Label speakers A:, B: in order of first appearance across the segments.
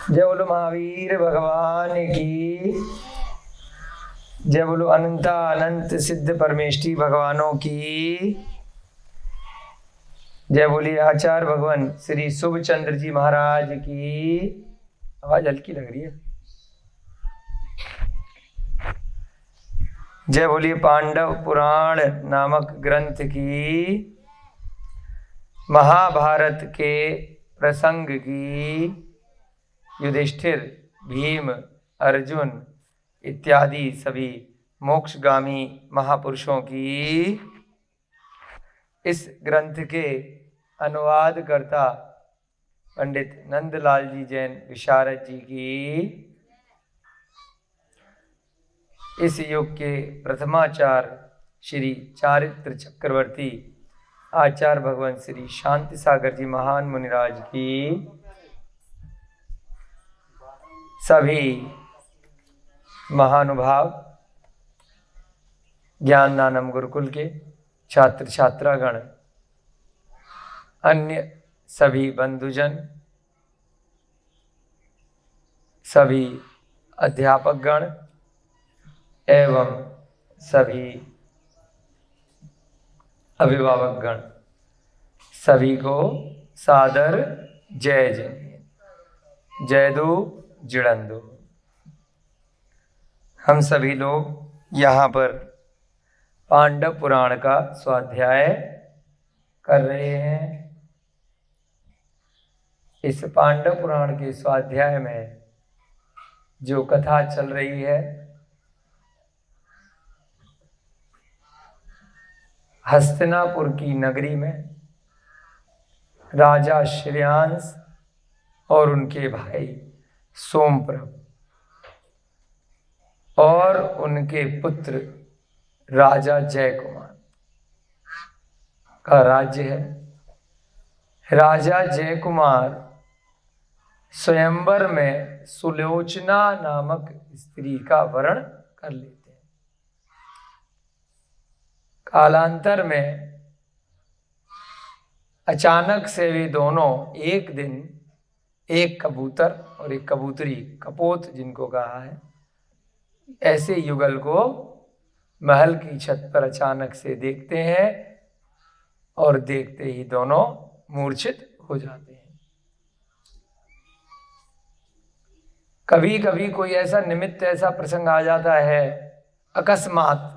A: जय बोलो महावीर भगवान की। जय बोलो अनंता अनंत सिद्ध परमेष्टि भगवानों की। जय बोलिए आचार्य भगवान श्री शुभचंद्र जी महाराज की। आवाज हल्की लग रही है। जय बोलिए पांडव पुराण नामक ग्रंथ की, महाभारत के प्रसंग की, युधिष्ठिर, भीम, अर्जुन इत्यादि सभी मोक्षगामी महापुरुषों की, इस ग्रंथ के अनुवादकर्ता पंडित नंदलाल जी जैन विशारद जी की, इस युग के प्रथमाचार्य श्री चारित्र चक्रवर्ती आचार्य भगवान श्री शांति सागर जी महान मुनिराज की, सभी महानुभाव ज्ञानदानम गुरुकुल के छात्र छात्रागण, अन्य सभी बंधुजन, सभी अध्यापकगण एवं सभी अभिभावकगण, सभी को सादर जय जय। जय दो जिड़ंदो। हम सभी लोग यहाँ पर पांडव पुराण का स्वाध्याय कर रहे हैं। इस पांडव पुराण के स्वाध्याय में जो कथा चल रही है, हस्तिनापुर की नगरी में राजा श्रेयांश और उनके भाई सोमप्रभ और उनके पुत्र राजा जयकुमार का राज्य है। राजा जयकुमार स्वयंवर में सुलोचना नामक स्त्री का वरण कर लेते हैं। कालांतर में अचानक से वे दोनों एक दिन, एक कबूतर और एक कबूतरी, कपोत जिनको कहा है, ऐसे युगल को महल की छत पर अचानक से देखते हैं और देखते ही दोनों मूर्छित हो जाते हैं। कभी कभी कोई ऐसा निमित्त, ऐसा प्रसंग आ जाता है अकस्मात,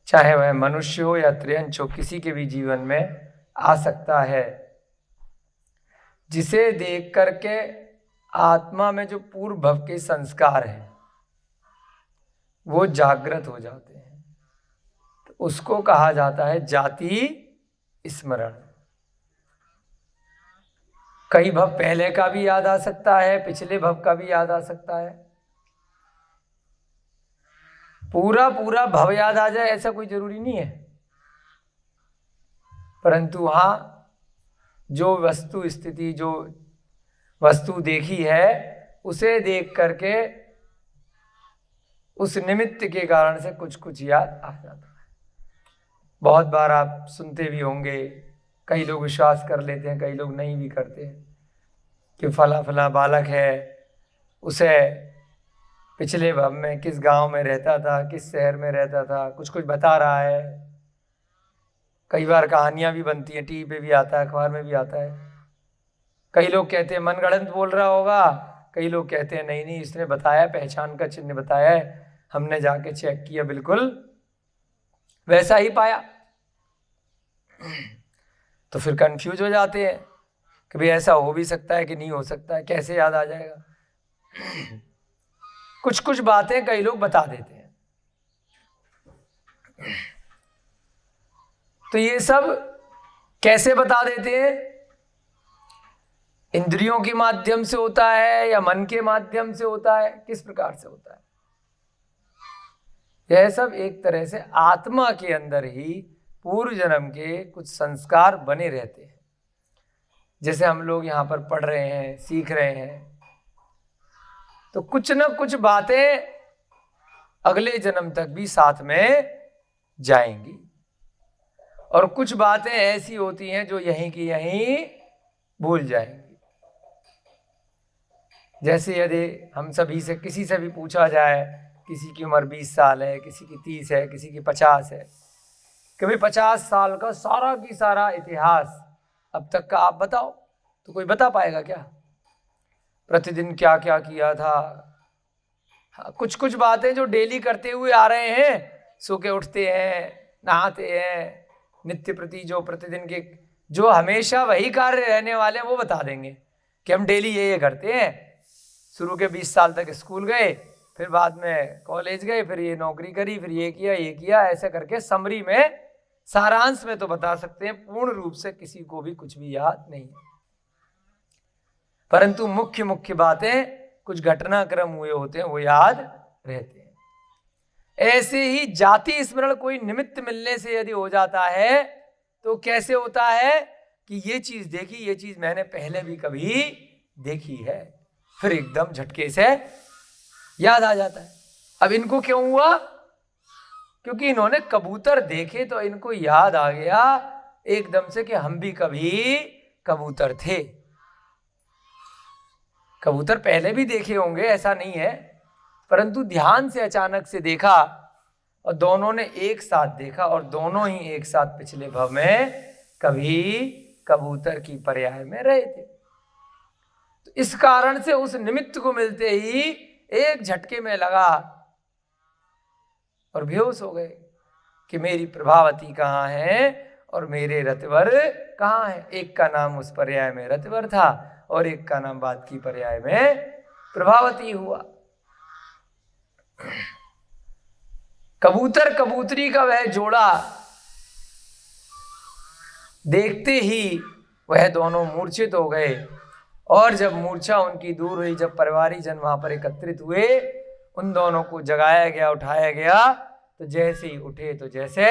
A: चाहे वह मनुष्य हो या त्रियंच हो, किसी के भी जीवन में आ सकता है, जिसे देख करके आत्मा में जो पूर्व भव के संस्कार हैं वो जागृत हो जाते हैं। तो उसको कहा जाता है जाति स्मरण। कई भव पहले का भी याद आ सकता है, पिछले भव का भी याद आ सकता है। पूरा पूरा भव याद आ जाए ऐसा कोई जरूरी नहीं है, परंतु वहां जो वस्तु स्थिति, जो वस्तु देखी है, उसे देख करके उस निमित्त के कारण से कुछ कुछ याद आ जाता है। बहुत बार आप सुनते भी होंगे, कई लोग विश्वास कर लेते हैं, कई लोग नहीं भी करते हैं, कि फला फला बालक है, उसे पिछले भव में किस गांव में रहता था, किस शहर में रहता था, कुछ कुछ बता रहा है। कई बार कहानियां भी बनती हैं, टीवी पे भी आता है, अखबार में भी आता है। कई लोग कहते हैं मनगढ़ंत बोल रहा होगा, कई लोग कहते हैं नहीं नहीं इसने बताया, पहचान का चिन्ह बताया है, हमने जाके चेक किया, बिल्कुल वैसा ही पाया। तो फिर कंफ्यूज हो जाते हैं कि भाई ऐसा हो भी सकता है कि नहीं हो सकता है, कैसे याद आ जाएगा। कुछ कुछ बातें कई लोग बता देते हैं। तो ये सब कैसे बता देते हैं? इंद्रियों के माध्यम से होता है या मन के माध्यम से होता है, किस प्रकार से होता है? यह सब एक तरह से आत्मा के अंदर ही पूर्व जन्म के कुछ संस्कार बने रहते हैं। जैसे हम लोग यहाँ पर पढ़ रहे हैं, सीख रहे हैं, तो कुछ न कुछ बातें अगले जन्म तक भी साथ में जाएंगी, और कुछ बातें ऐसी होती हैं जो यहीं की यहीं भूल जाएंगी। जैसे यदि हम सभी से किसी से भी पूछा जाए, किसी की उम्र 20 साल है, किसी की 30 है, किसी की 50 है, कि भाई 50 साल का सारा की सारा इतिहास अब तक का आप बताओ, तो कोई बता पाएगा क्या? प्रतिदिन क्या क्या किया था? हाँ, कुछ कुछ बातें जो डेली करते हुए आ रहे हैं, सो के उठते हैं, नहाते हैं, नित्य प्रति जो प्रतिदिन के जो हमेशा वही कार्य रहने वाले हैं वो बता देंगे कि हम डेली ये करते हैं। शुरू के 20 साल तक स्कूल गए, फिर बाद में कॉलेज गए, फिर ये नौकरी करी, फिर ये किया, ऐसे करके समरी में, सारांश में तो बता सकते हैं, पूर्ण रूप से किसी को भी कुछ भी याद नहीं है। परंतु मुख्य मुख्य बातें, कुछ घटनाक्रम हुए होते हैं, वो याद रहते हैं। ऐसे ही जाति स्मरण कोई निमित्त मिलने से यदि हो जाता है तो कैसे होता है कि ये चीज देखी, ये चीज मैंने पहले भी कभी देखी है, फिर एकदम झटके से याद आ जाता है। अब इनको क्यों हुआ? क्योंकि इन्होंने कबूतर देखे तो इनको याद आ गया एकदम से कि हम भी कभी कबूतर थे। कबूतर पहले भी देखे होंगे, ऐसा नहीं है, परंतु ध्यान से अचानक से देखा और दोनों ने एक साथ देखा, और दोनों ही एक साथ पिछले भव में कभी कबूतर की पर्याय में रहे थे। तो इस कारण से उस निमित्त को मिलते ही एक झटके में लगा और बेहोश हो गए कि मेरी प्रभावती कहाँ है और मेरे रतिवर कहाँ है। एक का नाम उस पर्याय में रतिवर था और एक का नाम बाद की पर्याय में प्रभावती हुआ। कबूतर कबूतरी का वह जोड़ा देखते ही वह दोनों मूर्छित हो गए, और जब मूर्छा उनकी दूर हुई, जब परिवारी जन वहां पर एकत्रित हुए, उन दोनों को जगाया गया, उठाया गया, तो जैसे ही उठे तो जैसे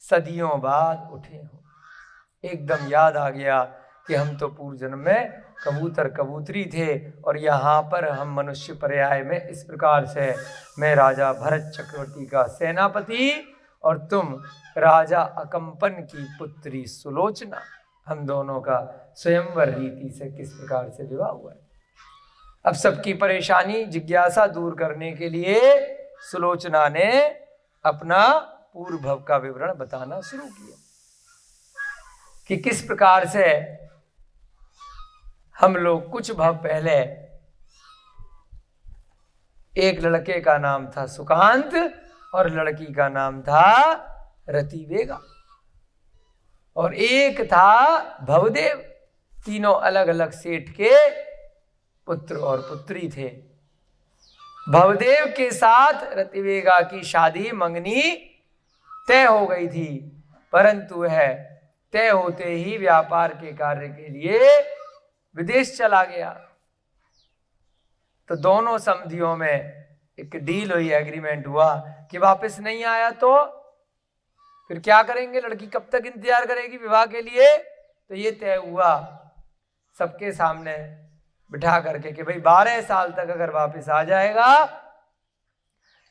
A: सदियों बाद उठे हो। एकदम याद आ गया कि हम तो पूर्व जन्म में कबूतर कबूतरी थे, और यहाँ पर हम मनुष्य पर्याय में इस प्रकार से, मैं राजा भरत चक्रवर्ती का सेनापति और तुम राजा अकंपन की पुत्री सुलोचना, हम दोनों का स्वयंवर रीति से किस प्रकार से विवाह हुआ है। अब सबकी परेशानी जिज्ञासा दूर करने के लिए सुलोचना ने अपना पूर्व भव का विवरण बताना शुरू किया कि किस प्रकार से हम लोग कुछ भव पहले, एक लड़के का नाम था सुकांत और लड़की का नाम था रतिवेगा, और एक था भवदेव। तीनों अलग अलग सेठ के पुत्र और पुत्री थे। भवदेव के साथ रतिवेगा की शादी मंगनी तय हो गई थी, परंतु वह तय होते ही व्यापार के कार्य के लिए विदेश चला गया। तो दोनों समधियों में एक डील हुई, एग्रीमेंट हुआ कि वापस नहीं आया तो फिर क्या करेंगे, लड़की कब तक इंतजार करेगी विवाह के लिए। तो ये तय हुआ सबके सामने बिठा करके कि भाई 12 साल तक अगर वापस आ जाएगा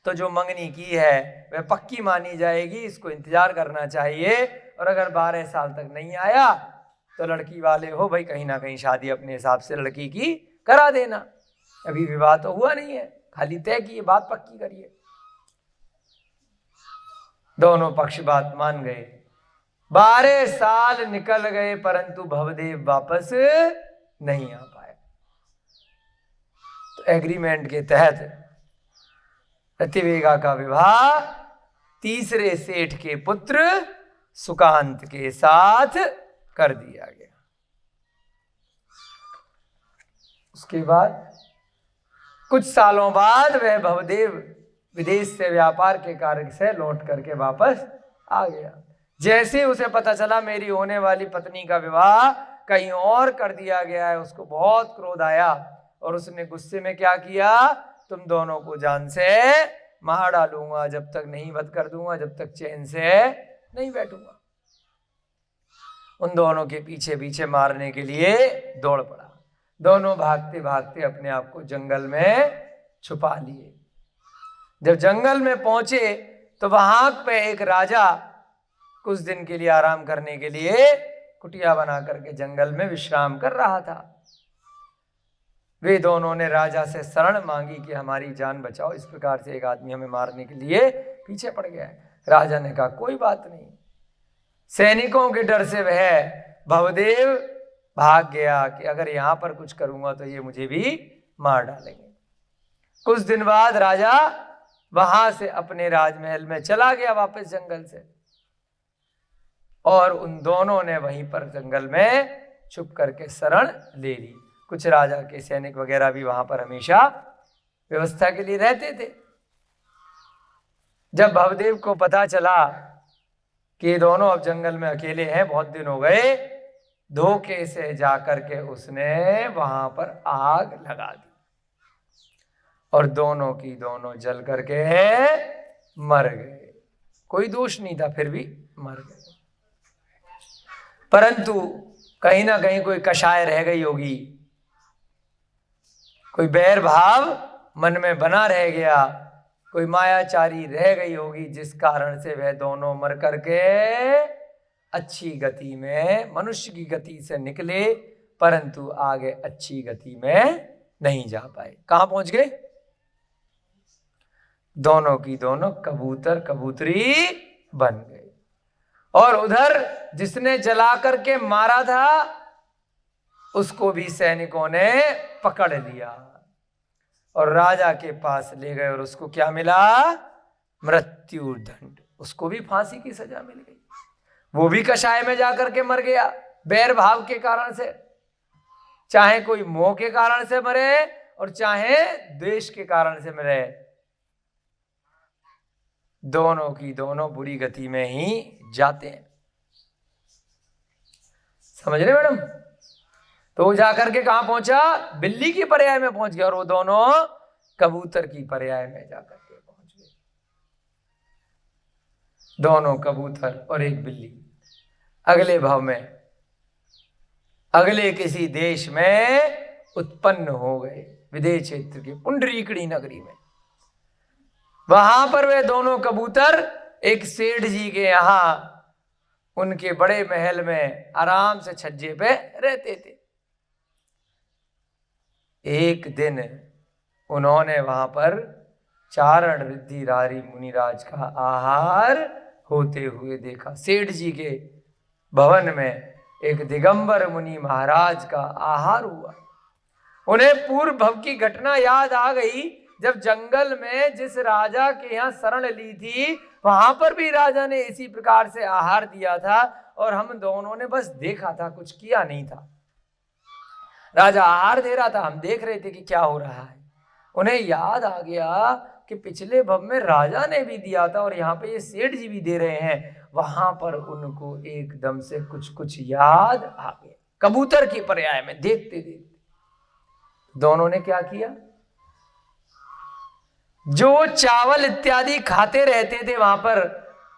A: तो जो मंगनी की है वह पक्की मानी जाएगी, इसको इंतजार करना चाहिए, और अगर 12 साल तक नहीं आया तो लड़की वाले हो भाई कहीं ना कहीं शादी अपने हिसाब से लड़की की करा देना। अभी विवाह तो हुआ नहीं है, खाली तय की बात पक्की करिए। दोनों पक्ष बात मान गए। 12 साल निकल गए परंतु भवदेव वापस नहीं आ पाए। तो एग्रीमेंट के तहत रतिवेगा का विवाह तीसरे सेठ के पुत्र सुकांत के साथ कर दिया गया। उसके बाद कुछ सालों बाद वह भवदेव विदेश से व्यापार के कार्य से लौट करके वापस आ गया। जैसे उसे पता चला मेरी होने वाली पत्नी का विवाह कहीं और कर दिया गया है, उसको बहुत क्रोध आया और उसने गुस्से में क्या किया, तुम दोनों को जान से मार डालूंगा, जब तक नहीं वध कर दूंगा, जब तक चैन से नहीं बैठूंगा। उन दोनों के पीछे पीछे मारने के लिए दौड़ पड़ा। दोनों भागते भागते अपने आप को जंगल में छुपा लिए। जब जंगल में पहुंचे तो वहां पे एक राजा कुछ दिन के लिए आराम करने के लिए कुटिया बना करके जंगल में विश्राम कर रहा था। वे दोनों ने राजा से शरण मांगी कि हमारी जान बचाओ, इस प्रकार से एक आदमी हमें मारने के लिए पीछे पड़ गया है। राजा ने कहा कोई बात नहीं। सैनिकों के डर से वह भवदेव भाग गया कि अगर यहां पर कुछ करूंगा तो ये मुझे भी मार डालेंगे। कुछ दिन बाद राजा वहां से अपने राजमहल में चला गया वापस जंगल से, और उन दोनों ने वहीं पर जंगल में छुप करके शरण ले ली। कुछ राजा के सैनिक वगैरह भी वहां पर हमेशा व्यवस्था के लिए रहते थे। जब भवदेव को पता चला कि ये दोनों अब जंगल में अकेले हैं, बहुत दिन हो गए, धोखे से जाकर के उसने वहां पर आग लगा दी और दोनों की दोनों जल करके मर गए। कोई दोष नहीं था, फिर भी मर गए। परंतु कहीं ना कहीं कोई कषाय रह गई होगी, कोई बैर भाव मन में बना रह गया, कोई मायाचारी रह गई होगी, जिस कारण से वह दोनों मर करके अच्छी गति में, मनुष्य की गति से निकले, परंतु आगे अच्छी गति में नहीं जा पाए। कहां पहुंच गए? दोनों की दोनों कबूतर कबूतरी बन गए। और उधर जिसने जला करके मारा था उसको भी सैनिकों ने पकड़ लिया और राजा के पास ले गए, और उसको क्या मिला? मृत्यु दंड। उसको भी फांसी की सजा मिल गई। वो भी कषाय में जाकर के मर गया बैर भाव के कारण से, चाहे कोई मोह के कारण से मरे और चाहे द्वेष के कारण से मरे, दोनों की दोनों बुरी गति में ही जाते हैं। समझ रहे मैडम? तो वो जाकर के कहां पहुंचा? बिल्ली की पर्याय में पहुंच गया, और वो दोनों कबूतर की पर्याय में जाकर के पहुंच गए। दोनों कबूतर और एक बिल्ली अगले भाव में, अगले किसी देश में उत्पन्न हो गए, विदेश क्षेत्र के पुंडरीकड़ी नगरी में। वहां पर वे दोनों कबूतर एक सेठ जी के यहां उनके बड़े महल में आराम से छज्जे पे रहते थे। एक दिन उन्होंने वहां पर चारण रिद्धिधारी मुनिराज का आहार होते हुए देखा। सेठ जी के भवन में एक दिगंबर मुनि महाराज का आहार हुआ। उन्हें पूर्व भव की घटना याद आ गई, जब जंगल में जिस राजा के यहाँ शरण ली थी वहां पर भी राजा ने इसी प्रकार से आहार दिया था, और हम दोनों ने बस देखा था, कुछ किया नहीं था। राजा आहार दे रहा था, हम देख रहे थे कि क्या हो रहा है। उन्हें याद आ गया कि पिछले भव में राजा ने भी दिया था और यहाँ पे ये सेठ जी भी दे रहे हैं। वहां पर उनको एकदम से कुछ कुछ याद आ गया, कबूतर की पर्याय में देखते देखते। दोनों ने क्या किया? जो चावल इत्यादि खाते रहते थे वहां पर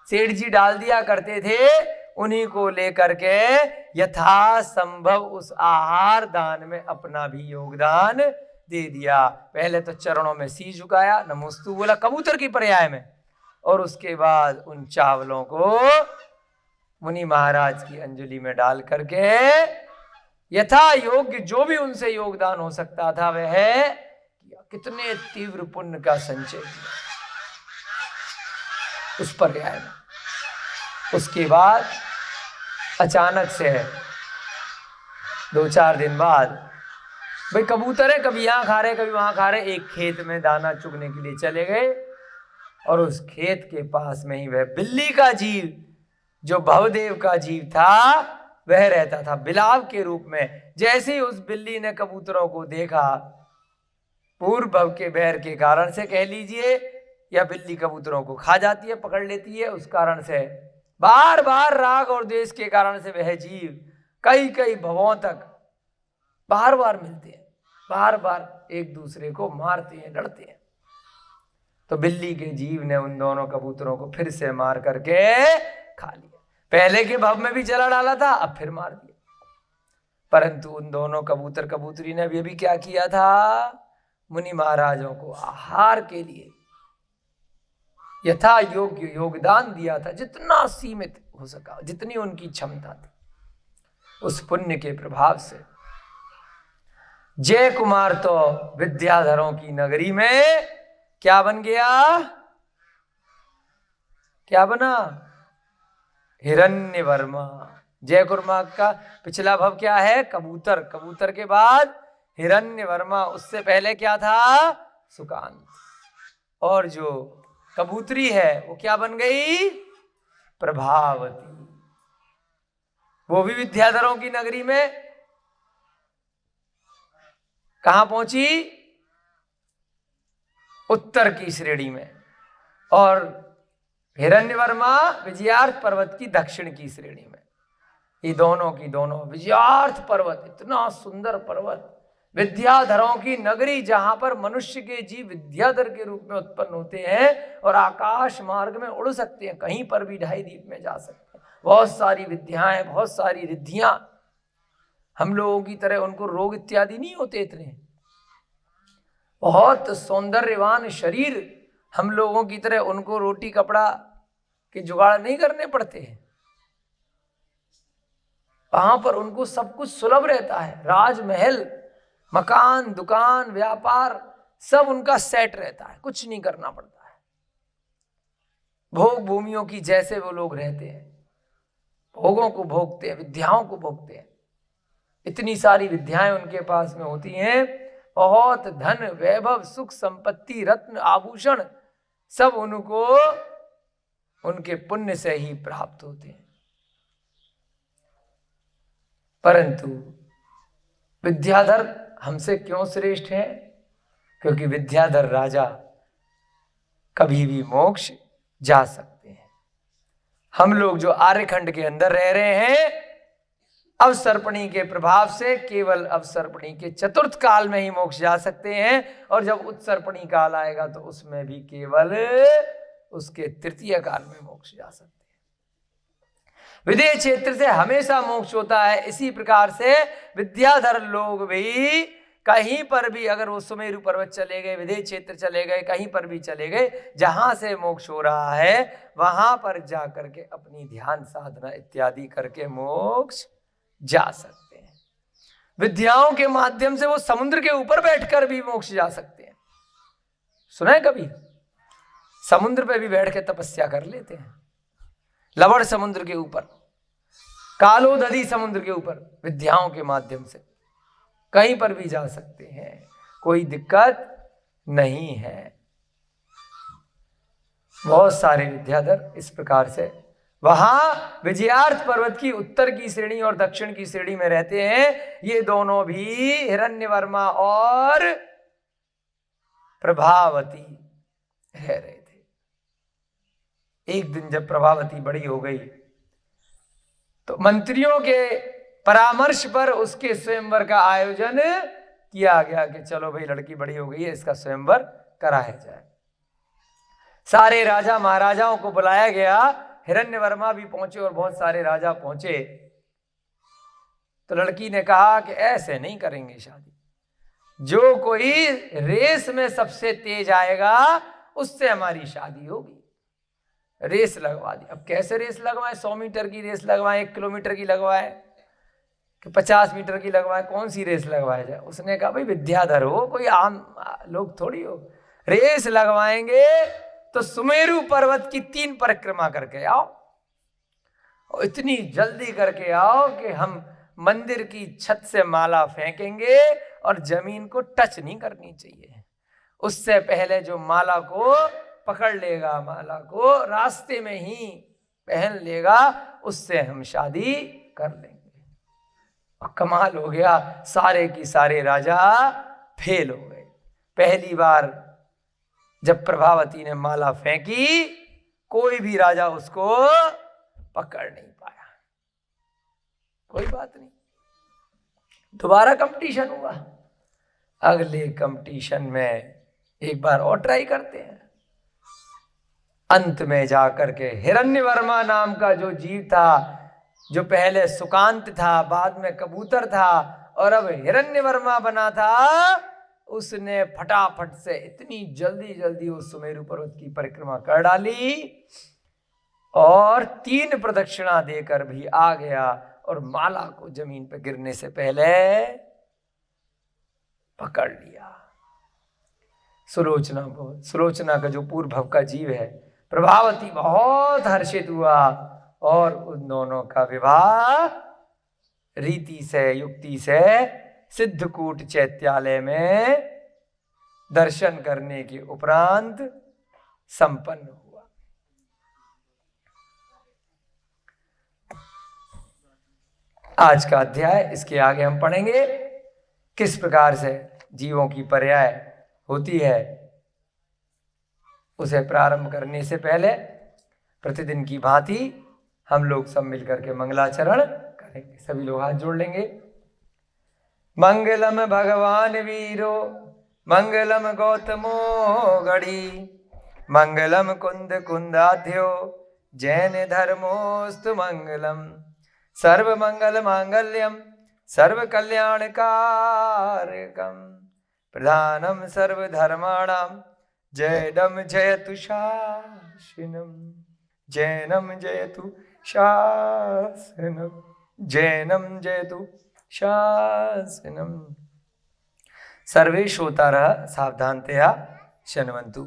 A: सेठ जी डाल दिया करते थे, उन्हीं को लेकर के यथासंभव उस आहार दान में अपना भी योगदान दे दिया। पहले तो चरणों में सी झुकाया, नमोस्तु बोला कबूतर की पर्याय में, और उसके बाद उन चावलों को मुनि महाराज की अंजलि में डाल करके यथा योग्य जो भी उनसे योगदान हो सकता था वह किया। कितने तीव्र पुण्य का संचय किया उस पर्याय में। उसके बाद अचानक से 2-4 दिन बाद, भाई कबूतर है, कभी यहां खा रहे कभी वहां खा रहे, एक खेत में दाना चुगने के लिए चले गए, और उस खेत के पास में ही वह बिल्ली का जीव, जो भवदेव का जीव था, वह रहता था बिलाव के रूप में। जैसे ही उस बिल्ली ने कबूतरों को देखा, पूर्व भव के बैर के कारण से कह लीजिए, या बिल्ली कबूतरों को खा जाती है, पकड़ लेती है, उस कारण से बार बार राग और द्वेष के कारण से वह जीव कई कई भवों तक बार बार मिलते हैं, बार बार एक दूसरे को मारते हैं, लड़ते हैं। तो बिल्ली के जीव ने उन दोनों कबूतरों को फिर से मार करके खा लिया। पहले के भव में भी चला डाला था, अब फिर मार दिया। परंतु उन दोनों कबूतर कबूतरी ने भी क्या किया था? मुनि महाराजों को आहार के लिए यथा योग्य योगदान दिया था, जितना सीमित हो सका, जितनी उनकी क्षमता थी। उस पुण्य के प्रभाव से जय कुमार तो विद्याधरों की नगरी में क्या बन गया? क्या बना? हिरण्यवर्मा। जय कुमार का पिछला भव क्या है? कबूतर। कबूतर के बाद हिरण्यवर्मा। उससे पहले क्या था? सुकांत। और जो कबूतरी है वो क्या बन गई? प्रभावती। वो भी विद्याधरों की नगरी में कहां पहुंची? उत्तर की श्रेणी में। और हिरण्यवर्मा विजयार्थ पर्वत की दक्षिण की श्रेणी में। ये दोनों की दोनों। विजयार्थ पर्वत इतना सुंदर पर्वत, विद्याधरों की नगरी, जहां पर मनुष्य के जीव विद्याधर के रूप में उत्पन्न होते हैं और आकाश मार्ग में उड़ सकते हैं, कहीं पर भी ढाई दीप में जा सकते हैं। बहुत सारी विद्याएं, बहुत सारी रिद्धियां। हम लोगों की तरह उनको रोग इत्यादि नहीं होते इतने। बहुत सौंदर्यवान शरीर। हम लोगों की तरह उनको रोटी कपड़ा के जुगाड़ नहीं करने पड़ते हैं। वहां पर उनको सब कुछ सुलभ रहता है। राजमहल, मकान, दुकान, व्यापार, सब उनका सेट रहता है, कुछ नहीं करना पड़ता है। भोग भूमियों की जैसे वो लोग रहते हैं, भोगों को भोगते हैं, विद्याओं को भोगते हैं। इतनी सारी विद्याएं उनके पास में होती हैं। बहुत धन, वैभव, सुख, संपत्ति, रत्न, आभूषण सब उनको उनके पुण्य से ही प्राप्त होते हैं। परंतु विद्याधर हमसे क्यों श्रेष्ठ है? क्योंकि विद्याधर राजा कभी भी मोक्ष जा सकते हैं। हम लोग जो आर्यखंड के अंदर रह रहे हैं, अवसर्पणी के प्रभाव से केवल अवसर्पणी के चतुर्थ काल में ही मोक्ष जा सकते हैं। और जब उत्सर्पणी काल आएगा तो उसमें भी केवल उसके तृतीय काल में मोक्ष जा सकते हैं। विदेह क्षेत्र से हमेशा मोक्ष होता है। इसी प्रकार से विद्याधर लोग भी कहीं पर भी, अगर वो सुमेरु पर्वत चले गए, विदेह क्षेत्र चले गए, कहीं पर भी चले गए, जहां से मोक्ष हो रहा है वहां पर जाकर के अपनी ध्यान साधना इत्यादि करके मोक्ष जा सकते हैं। विद्याओं के माध्यम से वो समुद्र के ऊपर बैठकर भी मोक्ष जा सकते हैं। सुना है कभी? समुद्र पे भी बैठ के तपस्या कर लेते हैं। लवण समुद्र के ऊपर, कालोदधी समुद्र के ऊपर विद्याओं के माध्यम से कहीं पर भी जा सकते हैं, कोई दिक्कत नहीं है। बहुत सारे विद्याधर इस प्रकार से वहां विजयार्थ पर्वत की उत्तर की श्रेणी और दक्षिण की श्रेणी में रहते हैं। ये दोनों भी हिरण्यवर्मा और प्रभावती रह रहे थे। एक दिन जब प्रभावती बड़ी हो गई तो मंत्रियों के परामर्श पर उसके स्वयंवर का आयोजन किया गया कि चलो भाई, लड़की बड़ी हो गई है, इसका स्वयंवर कराया जाए। सारे राजा महाराजाओं को बुलाया गया। हिरण्यवर्मा भी पहुंचे और बहुत सारे राजा पहुंचे। तो लड़की ने कहा कि ऐसे नहीं करेंगे शादी। जो कोई रेस में सबसे तेज आएगा उससे हमारी शादी होगी। रेस लगवा दी। अब कैसे रेस लगवाएं? 100 मीटर की रेस लगवाएं, 1 किलोमीटर की लगवाएं, कि 50 मीटर की लगवाएं? कौन सी रेस लगवाया जाए? उसने कहा भाई विद्याधर हो, कोई आम लोग थोड़ी हो। रेस लगवाएंगे तो सुमेरु पर्वत की 3 परिक्रमा करके आओ, और इतनी जल्दी करके आओ कि हम मंदिर की छत से माला फेंकेंगे और जमीन को टच नहीं करनी चाहिए। उससे पहले जो माला को पकड़ लेगा, माला को रास्ते में ही पहन लेगा, उससे हम शादी कर लेंगे। और कमाल हो गया, सारे की सारे राजा फेल हो गए। पहली बार जब प्रभावती ने माला फेंकी, कोई भी राजा उसको पकड़ नहीं पाया। कोई बात नहीं, दोबारा कंपटीशन हुआ। अगले कंपटीशन में एक बार और ट्राई करते हैं। अंत में जाकर के हिरण्यवर्मा नाम का जो जीव था, जो पहले सुकांत था, बाद में कबूतर था और अब हिरण्यवर्मा बना था, उसने फटाफट से इतनी जल्दी जल्दी उस सुमेरु पर्वत की परिक्रमा कर डाली और 3 प्रदक्षिणा देकर भी आ गया और माला को जमीन पर गिरने से पहले पकड़ लिया। सुलोचना बहुत, सुलोचना का जो पूर्व भव का जीव है प्रभावती बहुत हर्षित हुआ और उन दोनों का विवाह रीति से युक्ति से सिद्धकूट चैत्यालय में दर्शन करने के उपरांत संपन्न हुआ। आज का अध्याय, इसके आगे हम पढ़ेंगे किस प्रकार से जीवों की पर्याय होती है। उसे प्रारंभ करने से पहले प्रतिदिन की भांति हम लोग सब मिलकर के मंगलाचरण करेंगे। सभी लोग हाथ जोड़ लेंगे। मंगलम भगवान वीरो मंगलम गौतमो गढ़ी मंगलम कुंद कुंदाध्यो जैन धर्मोस्तु मंगलम सर्व मंगल मांगल्यम सर्व कल्याणकारकम प्रधानम सर्व धर्माणाम जयदम जयतु शासनम जैनम जयतु शासनम जैनम जयतु शासनम। सर्वे श्रोतारः सावधानतया शृण्वन्तु।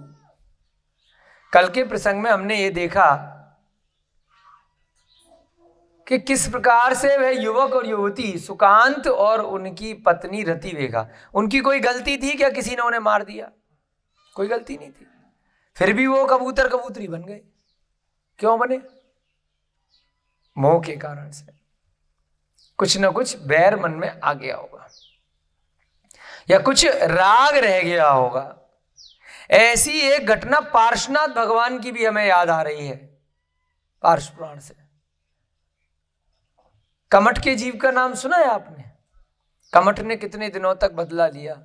A: कल के प्रसंग में हमने ये देखा कि किस प्रकार से वह युवक और युवती सुकांत और उनकी पत्नी रतिवेगा, उनकी कोई गलती थी क्या? किसी ने उन्हें मार दिया? कोई गलती नहीं थी, फिर भी वो कबूतर कबूतरी बन गए। क्यों बने? मोह के कारण से। कुछ न कुछ बैर मन में आ गया होगा या कुछ राग रह गया होगा। ऐसी एक घटना पार्श्वनाथ भगवान की भी हमें याद आ रही है पार्श्व पुराण से। कमठ के जीव का नाम सुना है आपने? कमठ ने कितने दिनों तक बदला लिया।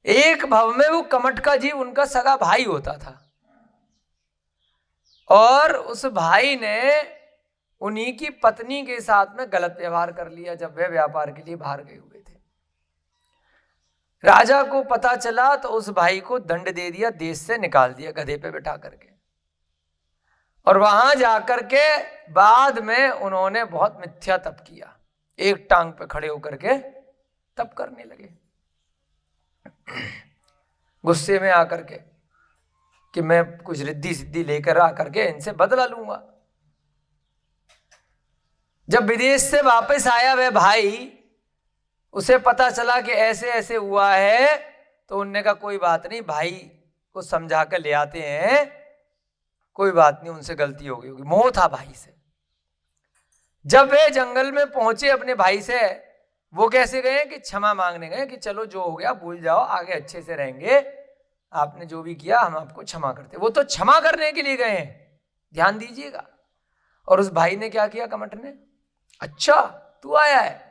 A: एक भव में वो कमठ का जीव उनका सगा भाई होता था और उस भाई ने उन्हीं की पत्नी के साथ में गलत व्यवहार कर लिया जब वे व्यापार के लिए बाहर गए हुए थे। राजा को पता चला तो उस भाई को दंड दे दिया, देश से निकाल दिया गधे पे बैठा करके। और वहां जाकर के बाद में उन्होंने बहुत मिथ्या तप किया, एक टांग पे खड़े होकर के तप करने लगे गुस्से में आकर के कि मैं कुछ रिद्धि सिद्धि लेकर आकर के इनसे बदला लूंगा। जब विदेश से वापस आया वह भाई, उसे पता चला कि ऐसे ऐसे हुआ है, तो उनने कहा कोई बात नहीं, भाई को समझा कर ले आते हैं, कोई बात नहीं, उनसे गलती हो गई होगी। मोह था भाई से। जब वे जंगल में पहुंचे अपने भाई से, वो कैसे गए कि क्षमा मांगने गए कि चलो जो हो गया भूल जाओ, आगे अच्छे से रहेंगे, आपने जो भी किया हम आपको क्षमा करते। वो तो क्षमा करने के लिए गए हैं, ध्यान दीजिएगा। और उस भाई ने क्या किया कमठ ने? अच्छा तू आया है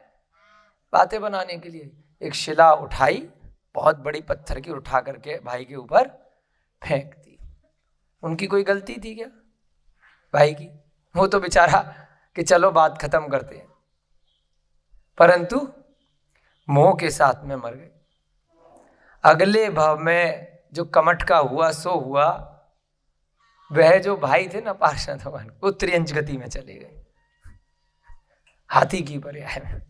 A: बातें बनाने के लिए, एक शिला उठाई, बहुत बड़ी पत्थर की, उठा करके भाई के ऊपर फेंक दी। उनकी कोई गलती थी क्या भाई की? वो तो बेचारा कि चलो बात खत्म करते हैं, परंतु मोह के साथ में मर गए। अगले भाव में जो कमठ का हुआ सो हुआ। वह जो भाई थे ना पार्षद भगवान, वो त्रियंच गति में चले गए, हाथी की पर्याय में,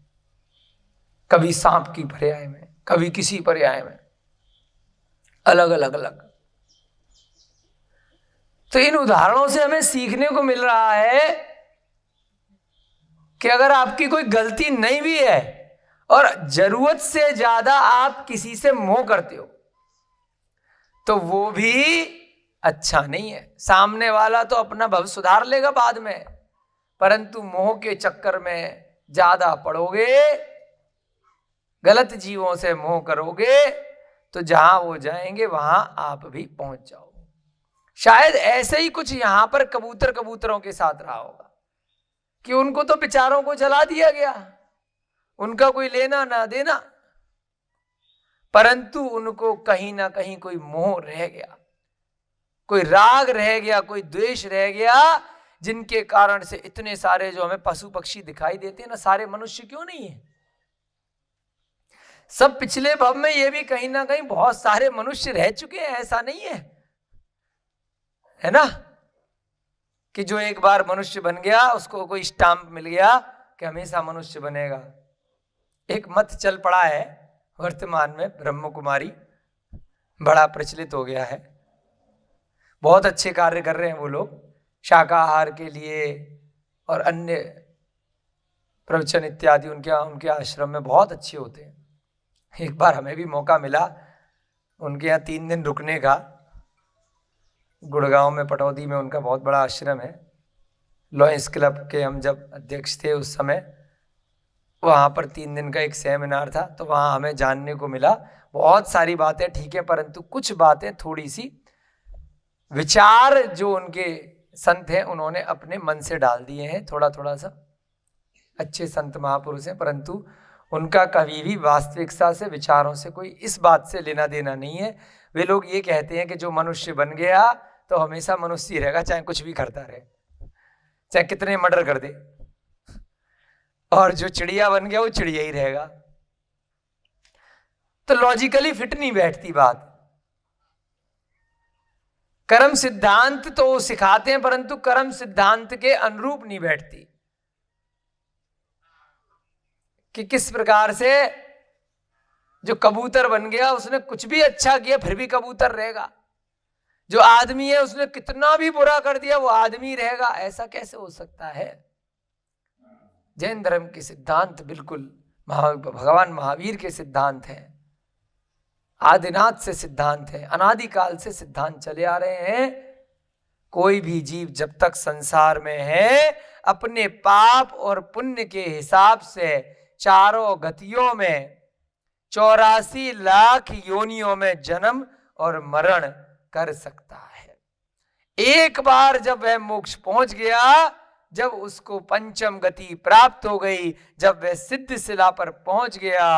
A: कभी सांप की पर्याय में, कभी किसी पर्याय में, अलग अलग अलग। तो इन उदाहरणों से हमें सीखने को मिल रहा है कि अगर आपकी कोई गलती नहीं भी है और जरूरत से ज्यादा आप किसी से मोह करते हो, तो वो भी अच्छा नहीं है। सामने वाला तो अपना भव सुधार लेगा बाद में, परंतु मोह के चक्कर में ज्यादा पड़ोगे, गलत जीवों से मोह करोगे, तो जहां वो जाएंगे वहां आप भी पहुंच जाओगे। शायद ऐसे ही कुछ यहां पर कबूतरों के साथ रहा होगा कि उनको तो बेचारों को जला दिया गया, उनका कोई लेना ना देना, परंतु उनको कहीं ना कहीं कोई मोह रह गया, कोई राग रह गया, कोई द्वेष रह गया, जिनके कारण से इतने सारे जो हमें पशु पक्षी दिखाई देते हैं ना, सारे मनुष्य क्यों नहीं है? सब पिछले भव में ये भी कहीं ना कहीं बहुत सारे मनुष्य रह चुके हैं, ऐसा नहीं है ना, कि जो एक बार मनुष्य बन गया उसको कोई स्टाम्प मिल गया कि हमेशा मनुष्य बनेगा। एक मत चल पड़ा है वर्तमान में ब्रह्म कुमारी बड़ा प्रचलित हो गया है। बहुत अच्छे कार्य कर रहे हैं वो लोग, शाकाहार के लिए और अन्य प्रवचन इत्यादि उनके आश्रम में बहुत अच्छे होते हैं। एक बार हमें भी मौका मिला उनके यहाँ 3 दिन रुकने का। गुड़गांव में पटौदी में उनका बहुत बड़ा आश्रम है। लॉयंस क्लब के हम जब अध्यक्ष थे उस समय, वहाँ पर 3 दिन का एक सेमिनार था, तो वहाँ हमें जानने को मिला बहुत सारी बातें ठीक है, परंतु कुछ बातें थोड़ी सी विचार जो उनके संत हैं उन्होंने अपने मन से डाल दिए हैं, थोड़ा थोड़ा सा। अच्छे संत महापुरुष हैं, परंतु उनका कभी भी वास्तविकता से, विचारों से कोई इस बात से लेना देना नहीं है। वे लोग ये कहते हैं कि जो मनुष्य बन गया तो हमेशा मनुष्य ही रहेगा, चाहे कुछ भी करता रहे, चाहे कितने मर्डर कर दे, और जो चिड़िया बन गया वो चिड़िया ही रहेगा। तो लॉजिकली फिट नहीं बैठती बात। कर्म सिद्धांत तो वो सिखाते हैं, परंतु कर्म सिद्धांत के अनुरूप नहीं बैठती कि किस प्रकार से जो कबूतर बन गया उसने कुछ भी अच्छा किया फिर भी कबूतर रहेगा, जो आदमी है उसने कितना भी बुरा कर दिया वो आदमी रहेगा। ऐसा कैसे हो सकता है? जैन धर्म के सिद्धांत बिल्कुल भगवान महावीर के सिद्धांत हैं, आदिनाथ से सिद्धांत है, अनादिकाल से सिद्धांत चले आ रहे हैं। कोई भी जीव जब तक संसार में है अपने पाप और पुण्य के हिसाब से चारों गतियों में 84 लाख योनियों में जन्म और मरण कर सकता है। एक बार जब वह मोक्ष पहुंच गया, जब उसको पंचम गति प्राप्त हो गई, जब वह सिद्ध शिला पर पहुंच गया,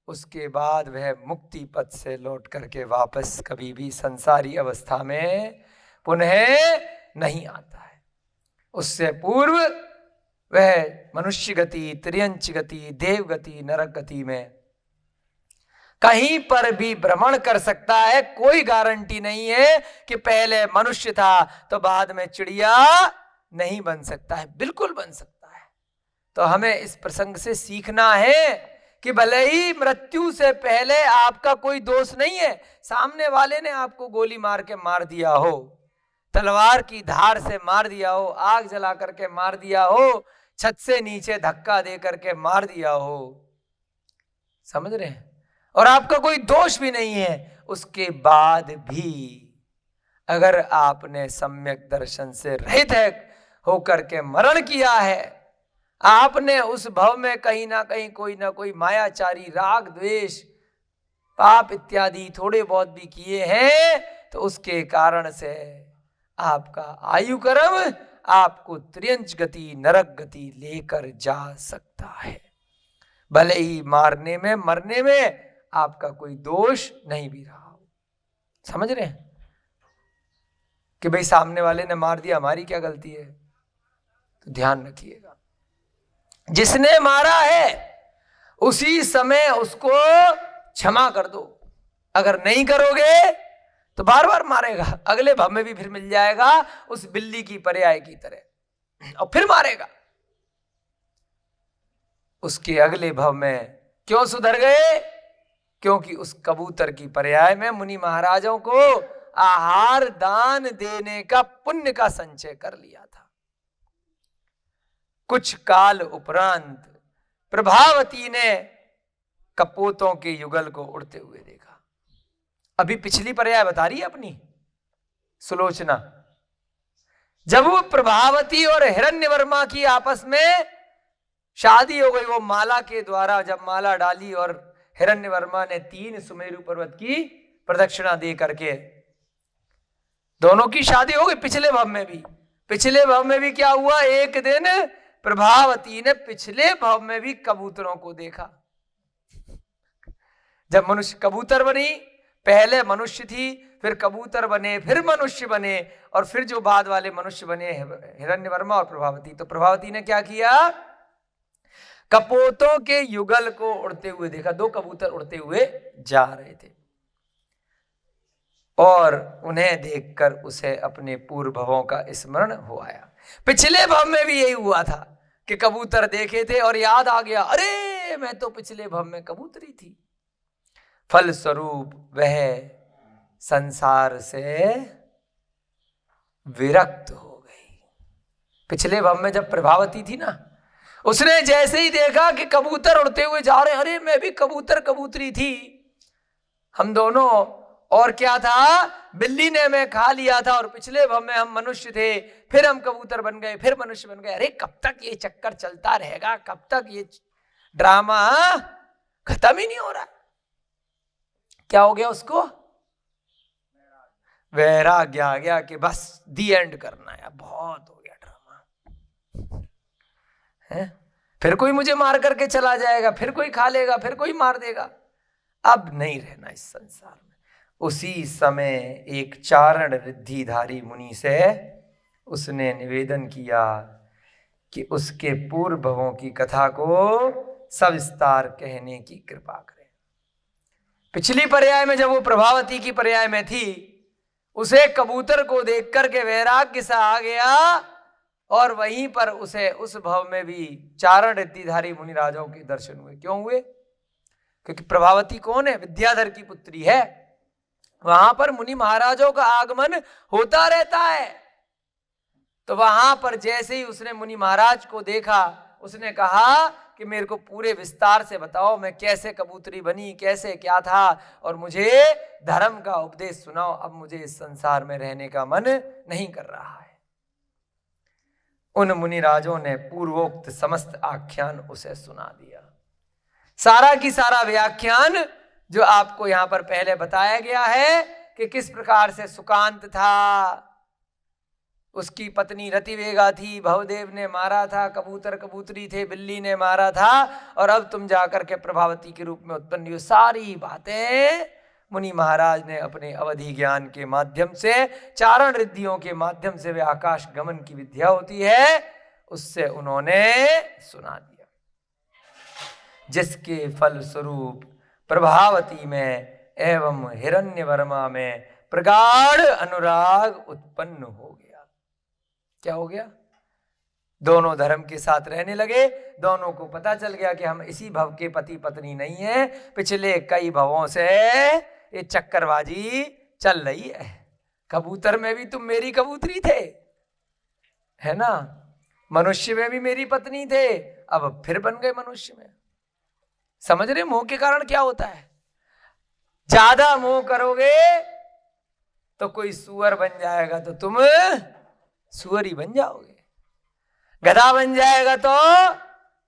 A: उसके बाद वह मुक्ति पथ से लौट करके वापस कभी भी संसारी अवस्था में पुनः नहीं आता है। उससे पूर्व वह मनुष्य गति, त्रियंच गति, देव गति, नरक गति में कहीं पर भी भ्रमण कर सकता है। कोई गारंटी नहीं है कि पहले मनुष्य था तो बाद में चिड़िया नहीं बन सकता है, बिल्कुल बन सकता है। तो हमें इस प्रसंग से सीखना है कि भले ही मृत्यु से पहले आपका कोई दोष नहीं है, सामने वाले ने आपको गोली मार के मार दिया हो, तलवार की धार से मार दिया हो, आग जला करके मार दिया हो, छत से नीचे धक्का दे करके मार दिया हो, समझ रहे हैं, और आपका कोई दोष भी नहीं है, उसके बाद भी अगर आपने सम्यक दर्शन से रहित होकर के मरण किया है, आपने उस भव में कहीं ना कहीं कोई ना कोई मायाचारी राग द्वेष पाप इत्यादि थोड़े बहुत भी किए हैं, तो उसके कारण से आपका आयु कर्म आपको त्रियंच गति, नरक गति लेकर जा सकता है। भले ही मारने में मरने में आपका कोई दोष नहीं भी रहा हो। समझ रहे हैं कि भाई सामने वाले ने मार दिया, हमारी क्या गलती है? तो ध्यान रखिएगा, जिसने मारा है उसी समय उसको क्षमा कर दो। अगर नहीं करोगे तो बार बार मारेगा, अगले भव में भी फिर मिल जाएगा उस बिल्ली की पर्याय की तरह, और फिर मारेगा। उसके अगले भव में क्यों सुधर गए? क्योंकि उस कबूतर की पर्याय में मुनि महाराजों को आहार दान देने का पुण्य का संचय कर लिया था। कुछ काल उपरांत प्रभावती ने कपोतों के युगल को उड़ते हुए देखा। अभी पिछली पर्याय बता रही है अपनी सुलोचना, जब वो प्रभावती और हिरण्यवर्मा की आपस में शादी हो गई, वो माला के द्वारा जब माला डाली और हिरण्यवर्मा ने 3 सुमेरु पर्वत की प्रदक्षिणा दे करके दोनों की शादी हो गई। पिछले भव में भी क्या हुआ? एक दिन प्रभावती ने पिछले भव में भी कबूतरों को देखा। जब मनुष्य कबूतर बनी, पहले मनुष्य थी, फिर कबूतर बने, फिर मनुष्य बने, और फिर जो बाद वाले मनुष्य बने हिरण्यवर्मा और प्रभावती। तो प्रभावती ने क्या किया? कपोतों के युगल को उड़ते हुए देखा। 2 कबूतर उड़ते हुए जा रहे थे, और उन्हें देखकर उसे अपने पूर्व भवों का स्मरण हो आया। पिछले भव में भी यही हुआ था कि कबूतर देखे थे और याद आ गया, अरे मैं तो पिछले भव में कबूतरी थी, फल स्वरूप वह संसार से विरक्त हो गई। पिछले भव में जब प्रभावती थी ना, उसने जैसे ही देखा कि कबूतर उड़ते हुए जा रहे, अरे मैं भी कबूतर कबूतरी थी, हम दोनों, और क्या था, बिल्ली ने मैं खा लिया था, और पिछले भव में हम मनुष्य थे, फिर हम कबूतर बन गए, फिर मनुष्य बन गए। अरे कब तक ये चक्कर चलता रहेगा, कब तक ये ड्रामा खत्म ही नहीं हो रहा। क्या हो गया उसको? वैराग्य आ गया कि बस दी एंड करना है, बहुत हो गया ड्रामा है। फिर कोई मुझे मार करके चला जाएगा, फिर कोई खा लेगा, फिर कोई मार देगा, अब नहीं रहना इस संसार में। उसी समय एक चारण रिद्धिधारी मुनि से उसने निवेदन किया कि उसके पूर्व भवों की कथा को सविस्तार कहने की कृपा करें। पिछली पर्याय में जब वो प्रभावती की पर्याय में थी, उसे कबूतर को देख करके वैराग्य सा आ गया, और वहीं पर उसे उस भव में भी चारण रिद्धिधारी मुनि राजाओं के दर्शन हुए। क्यों हुए? क्योंकि प्रभावती कौन है? विद्याधर की पुत्री है। वहां पर मुनि महाराजों का आगमन होता रहता है। तो वहां पर जैसे ही उसने मुनि महाराज को देखा, उसने कहा कि मेरे को पूरे विस्तार से बताओ, मैं कैसे कबूतरी बनी, कैसे क्या था, और मुझे धर्म का उपदेश सुनाओ, अब मुझे इस संसार में रहने का मन नहीं कर रहा है। उन मुनिराजों ने पूर्वोक्त समस्त आख्यान उसे सुना दिया। सारा की सारा व्याख्यान जो आपको यहां पर पहले बताया गया है कि किस प्रकार से सुकांत था, उसकी पत्नी रतिवेगा थी, भवदेव ने मारा था, कबूतर कबूतरी थे, बिल्ली ने मारा था, और अब तुम जाकर के प्रभावती के रूप में उत्पन्न हुई। सारी बातें मुनि महाराज ने अपने अवधि ज्ञान के माध्यम से, चारण रिद्धियों के माध्यम से, वे आकाश गमन की विद्या होती है, उससे उन्होंने सुना दिया, जिसके फल स्वरूप प्रभावती में एवं हिरण्यवर्मा में प्रगाढ़ अनुराग उत्पन्न हो गया। क्या हो गया? दोनों धर्म के साथ रहने लगे। दोनों को पता चल गया कि हम इसी भव के पति पत्नी नहीं है, पिछले कई भवों से ये चक्करबाजी चल रही है। कबूतर में भी तुम मेरी कबूतरी थे, है ना, मनुष्य में भी मेरी पत्नी थे, अब फिर बन गए मनुष्य में। समझ रहे मोह के कारण क्या होता है? ज्यादा मोह करोगे तो कोई सुअर बन जाएगा तो तुम सुअर ही बन जाओगे, गधा बन जाएगा तो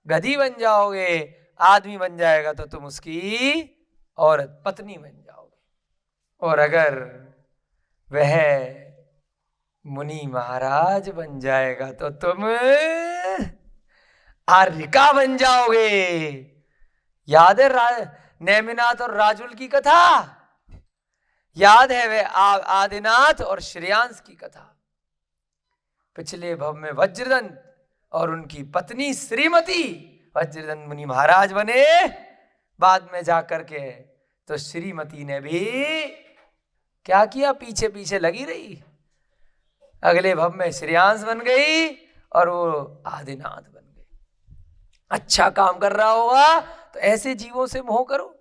A: गधी बन जाओगे, आदमी बन जाएगा तो तुम उसकी औरत पत्नी बन जाओगे। और अगर वह मुनि महाराज बन जाएगा तो तुम आर्यिका बन जाओगे। याद है नेमिनाथ और राजुल की कथा? याद है वे आदिनाथ और श्रेयांश की कथा? पिछले भव में वज्रदंत और उनकी पत्नी श्रीमती, वज्रदंत मुनि महाराज बने, बाद में जाकर के तो श्रीमती ने भी क्या किया, पीछे पीछे लगी रही, अगले भव में श्रेयांश बन गई और वो आदिनाथ बन गई। अच्छा काम कर रहा होगा तो ऐसे जीवों से मोह करो,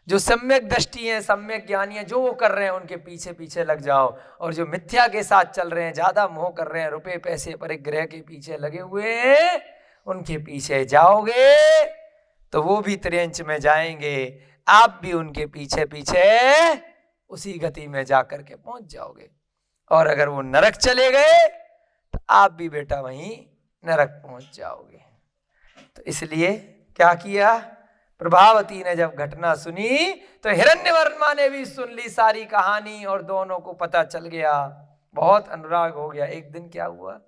A: जो सम्यक दृष्टि है, सम्यक ज्ञानी है, जो वो कर रहे हैं उनके पीछे पीछे लग जाओ। और जो मिथ्या के साथ चल रहे हैं, ज्यादा मोह कर रहे हैं, रुपए पैसे परिग्रह के पीछे लगे हुए हैं, उनके पीछे जाओगे तो वो भी त्रियंच में जाएंगे, आप भी उनके पीछे पीछे उसी गति में जाकर के पहुंच जाओगे। और अगर वो नरक चले गए तो आप भी बेटा वहीं नरक पहुंच जाओगे। तो इसलिए क्या किया, प्रभावती ने जब घटना सुनी तो हिरण्यवर्मा ने भी सुन ली सारी कहानी, और दोनों को पता चल गया, बहुत अनुराग हो गया। एक दिन क्या हुआ,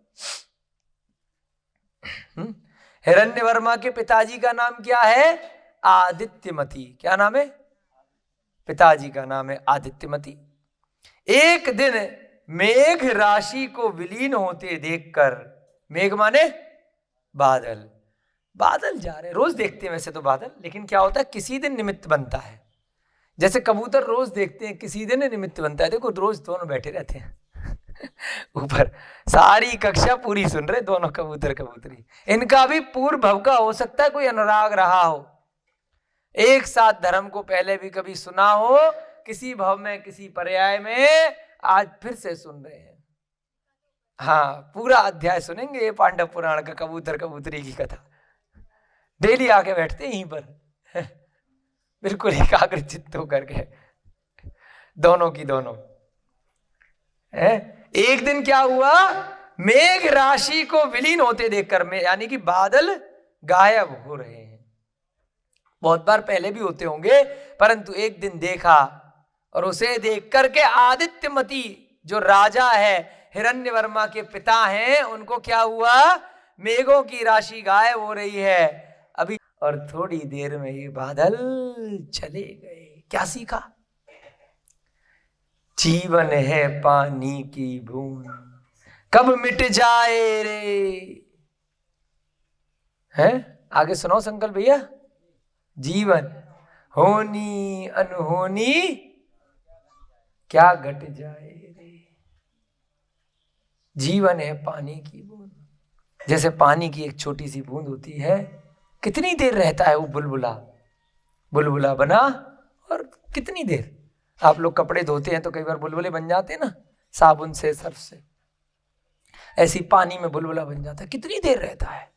A: हिरण्यवर्मा के पिताजी का नाम क्या है? आदित्यमती। क्या नाम है? पिताजी का नाम है आदित्यमती। एक दिन मेघ राशि को विलीन होते देखकर, मेघ माने बादल, बादल जा रहे, रोज देखते हैं वैसे तो बादल, लेकिन क्या होता है किसी दिन निमित्त बनता है। जैसे कबूतर रोज देखते हैं, किसी दिन निमित्त बनता है। देखो रोज दोनों बैठे रहते हैं ऊपर, सारी कक्षा पूरी सुन रहे दोनों कबूतर कबूतरी। इनका भी पूर्व भव का हो सकता है कोई अनुराग रहा हो, एक साथ धर्म को पहले भी कभी सुना हो, किसी भव में किसी पर्याय में, आज फिर से सुन रहे हैं। हाँ, पूरा अध्याय सुनेंगे ये पांडव पुराण का, कबूतर कबूतरी की कथा। डेली आके बैठते यहीं पर बिल्कुल एकाग्र चित्त होकर के, दोनों की दोनों है। एक दिन क्या हुआ, मेघ राशि को विलीन होते देखकर, में यानी कि बादल गायब हो रहे हैं। बहुत बार पहले भी होते होंगे, परंतु एक दिन देखा, और उसे देख करके आदित्यमती जो राजा है, हिरण्यवर्मा के पिता हैं, उनको क्या हुआ, मेघों की राशि गायब हो रही है अभी, और थोड़ी देर में ये बादल चले गए। क्या सीखा, जीवन है पानी की बूंद, कब मिट जाए रे। है आगे सुनाओ संकल्प भैया। जीवन होनी अनहोनी क्या घट जाए रे। जीवन है पानी की बूंद, जैसे पानी की एक छोटी सी बूंद होती है, कितनी देर रहता है वो बुलबुला, बुलबुला बना, और कितनी देर आप लोग कपड़े धोते हैं तो कई बार बुलबुले बन जाते हैं ना, साबुन से, सर्फ से, ऐसी पानी में बुलबुला बन जाता है, कितनी देर रहता है।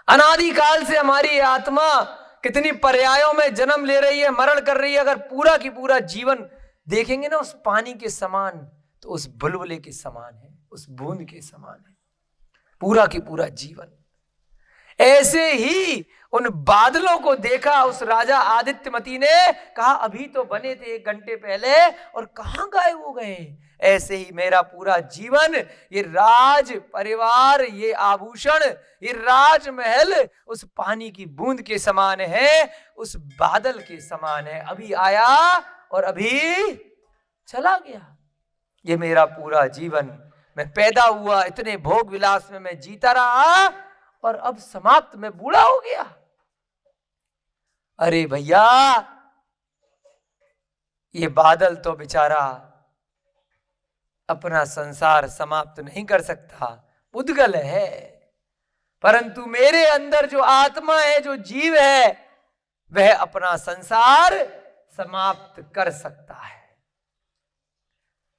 A: अनादिकाल से हमारी आत्मा कितनी पर्यायों में जन्म ले रही है, मरण कर रही है। अगर पूरा की पूरा जीवन देखेंगे ना उस पानी के समान, तो उस बुलबुले के समान है, उस बूंद के समान है पूरा की पूरा जीवन। ऐसे ही उन बादलों को देखा उस राजा आदित्यमती ने, कहा अभी तो बने थे 1 घंटे पहले, और कहां गायब हो गए। ऐसे ही मेरा पूरा जीवन, ये राज परिवार, ये आभूषण, ये राजमहल उस पानी की बूंद के समान है, उस बादल के समान है, अभी आया और अभी चला गया। ये मेरा पूरा जीवन, मैं पैदा हुआ इतने भोग विलास में मैं जीता रहा, और अब समाप्त, मैं बूढ़ा हो गया। अरे भैया, ये बादल तो बेचारा अपना संसार समाप्त नहीं कर सकता, उद्गल है, परंतु मेरे अंदर जो आत्मा है, जो जीव है, वह अपना संसार समाप्त कर सकता है।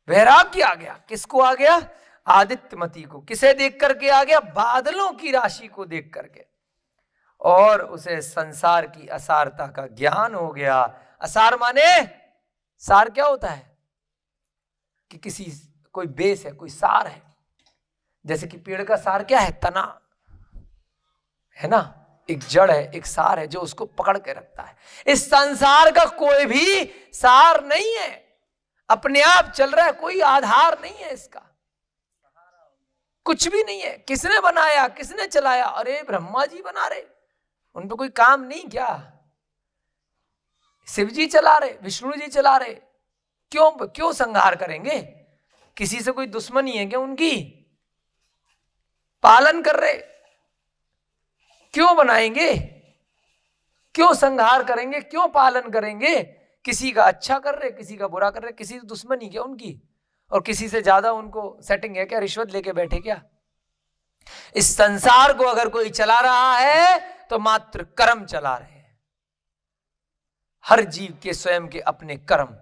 A: वैराग्य आ गया। किसको आ गया? आदित्यमती को। किसे देख करके आ गया? बादलों की राशि को देख करके, और उसे संसार की असारता का ज्ञान हो गया। असार माने, सार क्या होता है कि किसी, कोई बेस है, कोई सार है। जैसे कि पेड़ का सार क्या है? तना है ना, एक जड़ है, एक सार है जो उसको पकड़ के रखता है। इस संसार का कोई भी सार नहीं है, अपने आप चल रहा है, कोई आधार नहीं है इसका, कुछ भी नहीं है। किसने बनाया, किसने चलाया? अरे ब्रह्मा जी बना रहे, उन पे कोई काम नहीं क्या? शिव जी चला रहे, विष्णु जी चला रहे, क्यों संहार करेंगे? किसी से कोई दुश्मनी है क्या उनकी? पालन कर रहे, क्यों बनाएंगे? क्यों संहार करेंगे? क्यों पालन करेंगे? किसी का अच्छा कर रहे, किसी का बुरा कर रहे, किसी से दुश्मनी क्या उनकी? और किसी से ज्यादा उनको सेटिंग है क्या? रिश्वत लेके बैठे क्या? इस संसार को अगर कोई चला रहा है तो मात्र कर्म चला रहे हैं। हर जीव के स्वयं के अपने कर्म,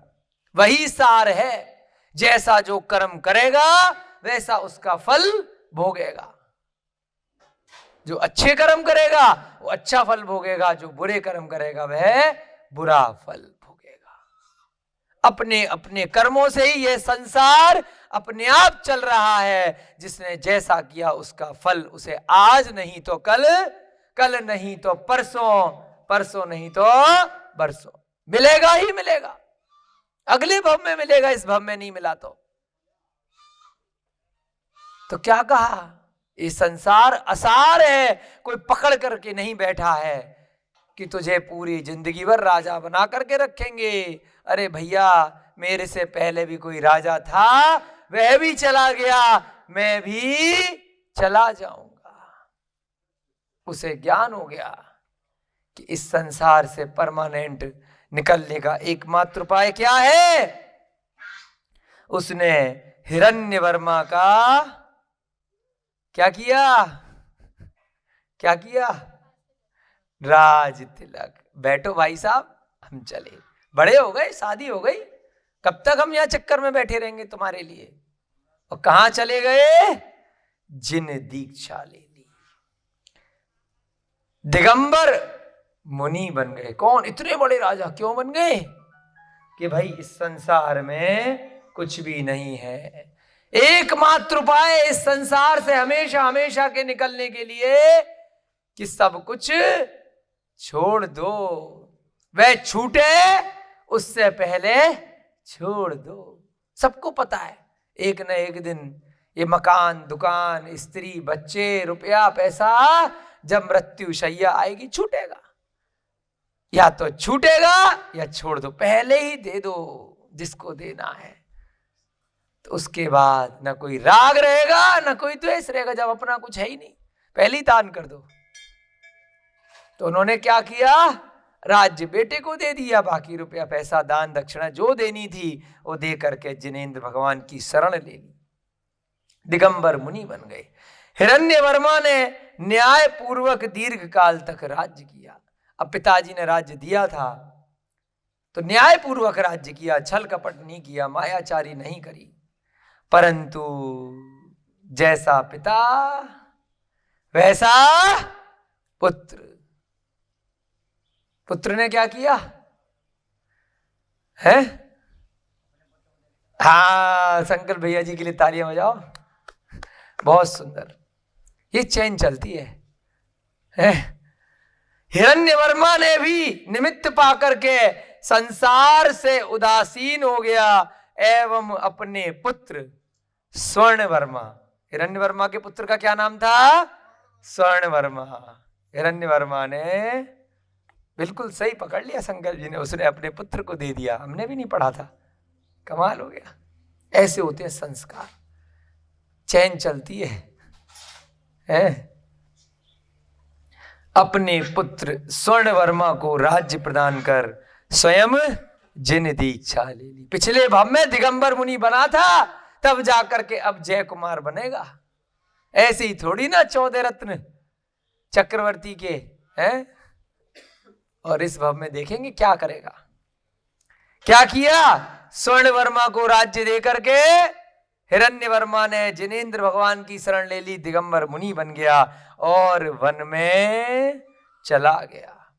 A: वही सार है। जैसा जो कर्म करेगा वैसा उसका फल भोगेगा। जो अच्छे कर्म करेगा वो अच्छा फल भोगेगा, जो बुरे कर्म करेगा वह बुरा फल भोगेगा। अपने अपने कर्मों से ही यह संसार अपने आप चल रहा है। जिसने जैसा किया उसका फल उसे आज नहीं तो कल, कल नहीं तो परसों, परसों नहीं तो बरसों मिलेगा ही मिलेगा। अगले भव में मिलेगा, इस भव में नहीं मिला तो क्या कहा? ये संसार असार है, कोई पकड़ करके नहीं बैठा है कि तुझे पूरी जिंदगी भर राजा बना करके रखेंगे। अरे भैया, मेरे से पहले भी कोई राजा था, वह भी चला गया, मैं भी चला जाऊंगा। उसे ज्ञान हो गया कि इस संसार से परमानेंट निकलने का एकमात्र उपाय क्या है। उसने हिरण्यवर्मा का क्या किया? क्या किया? राज तिलक। बैठो भाई साहब, हम चले, बड़े हो गए, शादी हो गई, कब तक हम यहाँ चक्कर में बैठे रहेंगे तुम्हारे लिए। और कहां चले गए? जिन दीक्षा ले ली, दिगंबर मुनि बन गए। कौन? इतने बड़े राजा क्यों बन गए? कि भाई इस संसार में कुछ भी नहीं है, एकमात्र उपाय इस संसार से हमेशा हमेशा के निकलने के लिए कि सब कुछ छोड़ दो, वह छूटे उससे पहले छोड़ दो। सबको पता है एक न एक दिन ये मकान, दुकान, स्त्री, बच्चे, रुपया, पैसा जब मृत्यु शैया आएगी छूटेगा, या तो छूटेगा या छोड़ दो, पहले ही दे दो जिसको देना है। तो उसके बाद ना कोई राग रहेगा ना कोई द्वेष रहेगा, जब अपना कुछ है ही नहीं, पहले ही दान कर दो। तो उन्होंने क्या किया? राज्य बेटे को दे दिया, बाकी रुपया पैसा दान दक्षिणा जो देनी थी वो दे करके जिनेंद्र भगवान की शरण ले ली, दिगंबर मुनि बन गए। हिरण्यवर्मा ने न्याय पूर्वक दीर्घ काल तक राज्य किया। अब पिताजी ने राज्य दिया था तो न्याय पूर्वक राज्य किया, छल कपट नहीं किया, मायाचारी नहीं करी। परंतु जैसा पिता वैसा पुत्र। पुत्र ने क्या किया है? हाँ, शंकर भैया जी के लिए तालियां बजाओ, बहुत सुंदर। ये चैन चलती है? हिरण्यवर्मा ने भी निमित्त पाकर के संसार से उदासीन हो गया एवं अपने पुत्र स्वर्णवर्मा, हिरण्यवर्मा के पुत्र का क्या नाम था? स्वर्णवर्मा। हिरण्यवर्मा ने बिल्कुल सही पकड़ लिया शंकर जी ने, उसने अपने पुत्र को दे दिया। हमने भी नहीं पढ़ा था, कमाल हो गया। ऐसे होते हैं संस्कार, चैन चलती है? अपने पुत्र स्वर्णवर्मा को राज्य प्रदान कर स्वयं जिन दीक्षा ले ली। पिछले भाव में दिगंबर मुनि बना था, तब जाकर के अब जय कुमार बनेगा। ऐसे ही थोड़ी ना 14 रत्न चक्रवर्ती के हैं। और इस भाव में देखेंगे क्या करेगा। क्या किया? स्वर्णवर्मा को राज्य देकर के हिरण्यवर्मा ने जिनेंद्र भगवान की शरण ले ली, दिगंबर मुनि बन गया और वन में चला गया।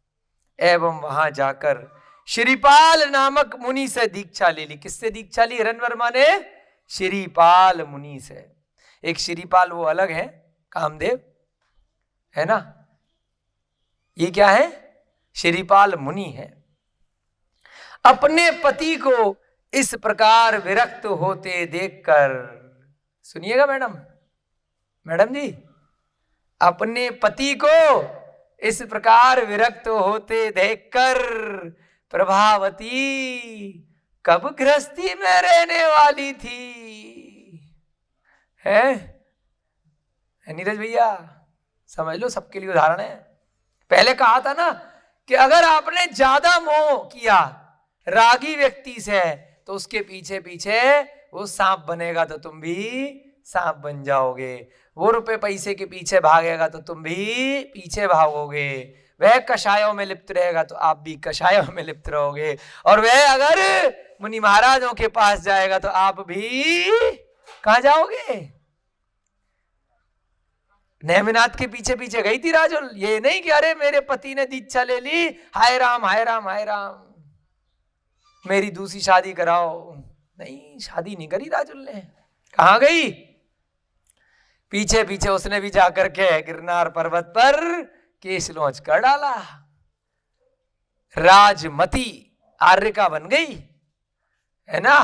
A: एवं वहां जाकर श्रीपाल नामक मुनि से दीक्षा ले ली। किससे दीक्षा ली हिरण्यवर्मा ने? श्रीपाल मुनि से। एक श्रीपाल वो अलग है, कामदेव है ना, ये क्या है? श्रीपाल मुनि है। अपने पति को इस प्रकार विरक्त होते देखकर, सुनिएगा मैडम जी, अपने पति को इस प्रकार विरक्त होते देखकर प्रभावती कब गृहस्थी में रहने वाली थी? है नीरज भैया, समझ लो, सबके लिए उदाहरण है। पहले कहा था ना कि अगर आपने ज्यादा मोह किया रागी व्यक्ति से तो उसके पीछे पीछे वो सांप बनेगा तो तुम भी सांप बन जाओगे। वो रुपए पैसे के पीछे भागेगा तो तुम भी पीछे भागोगे। वह कषायों में लिप्त रहेगा तो आप भी कषायों में लिप्त रहोगे। और वह अगर मुनि महाराजों के पास जाएगा तो आप भी कहां जाओगे? नेमिनाथ के पीछे पीछे गई थी राजुल। ये नहीं कि अरे मेरे पति ने दीक्षा ले ली, हाय राम हाय राम हाय राम, मेरी दूसरी शादी कराओ। नहीं, शादी नहीं करी राजुल ने। कहां गई? पीछे पीछे उसने भी जाकर के गिरनार पर्वत पर केश लॉन्च कर डाला। राजमती आर्यका बन गई, है ना।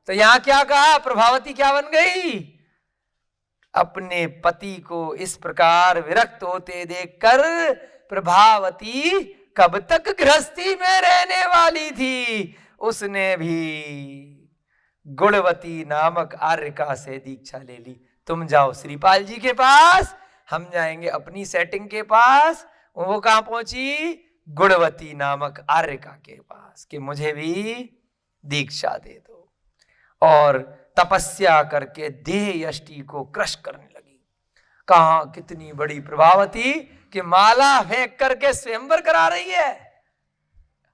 A: तो यहां क्या कहा? प्रभावती क्या बन गई? अपने पति को इस प्रकार विरक्त होते देखकर प्रभावती कब तक गृहस्थी में रहने वाली थी, उसने भी गुणवती नामक आर्यका से दीक्षा ले ली। तुम जाओ श्रीपाल जी के पास, हम जाएंगे अपनी सेटिंग के पास। वो कहां पहुंची? गुणवती नामक आर्यका के पास, कि मुझे भी दीक्षा दे दो। और तपस्या करके देह यष्टि को क्रश करने लगी। कहां कितनी बड़ी प्रभावती कि माला फेंक करके स्वयंवर करा रही है।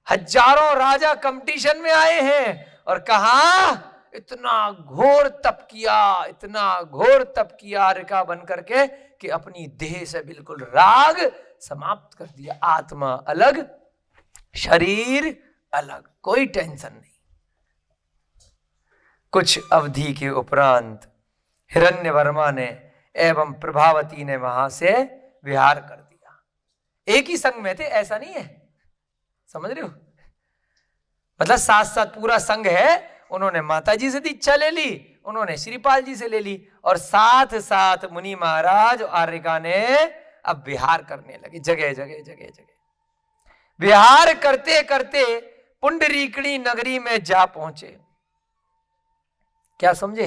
A: हजारों राजा कंपटीशन में आए हैं और कहा इतना घोर तप किया, इतना घोर तप किया आर्यका बन करके कि अपनी देह से बिल्कुल राग समाप्त कर दिया। आत्मा अलग, शरीर अलग, कोई टेंशन नहीं। कुछ अवधि के उपरांत हिरण्यवर्मा ने एवं प्रभावती ने वहां से विहार कर दिया। एक ही संघ में थे, ऐसा नहीं है, समझ रहे हो? मतलब साथ साथ पूरा संघ है। उन्होंने माता जी से दीक्षा ले ली, उन्होंने श्रीपाल जी से ले ली, और साथ साथ मुनि महाराज आर्यका ने अब विहार करने लगे जगह जगह जगह जगह। विहार करते करते पुंडरीकणी नगरी में जा पहुंचे। क्या समझे?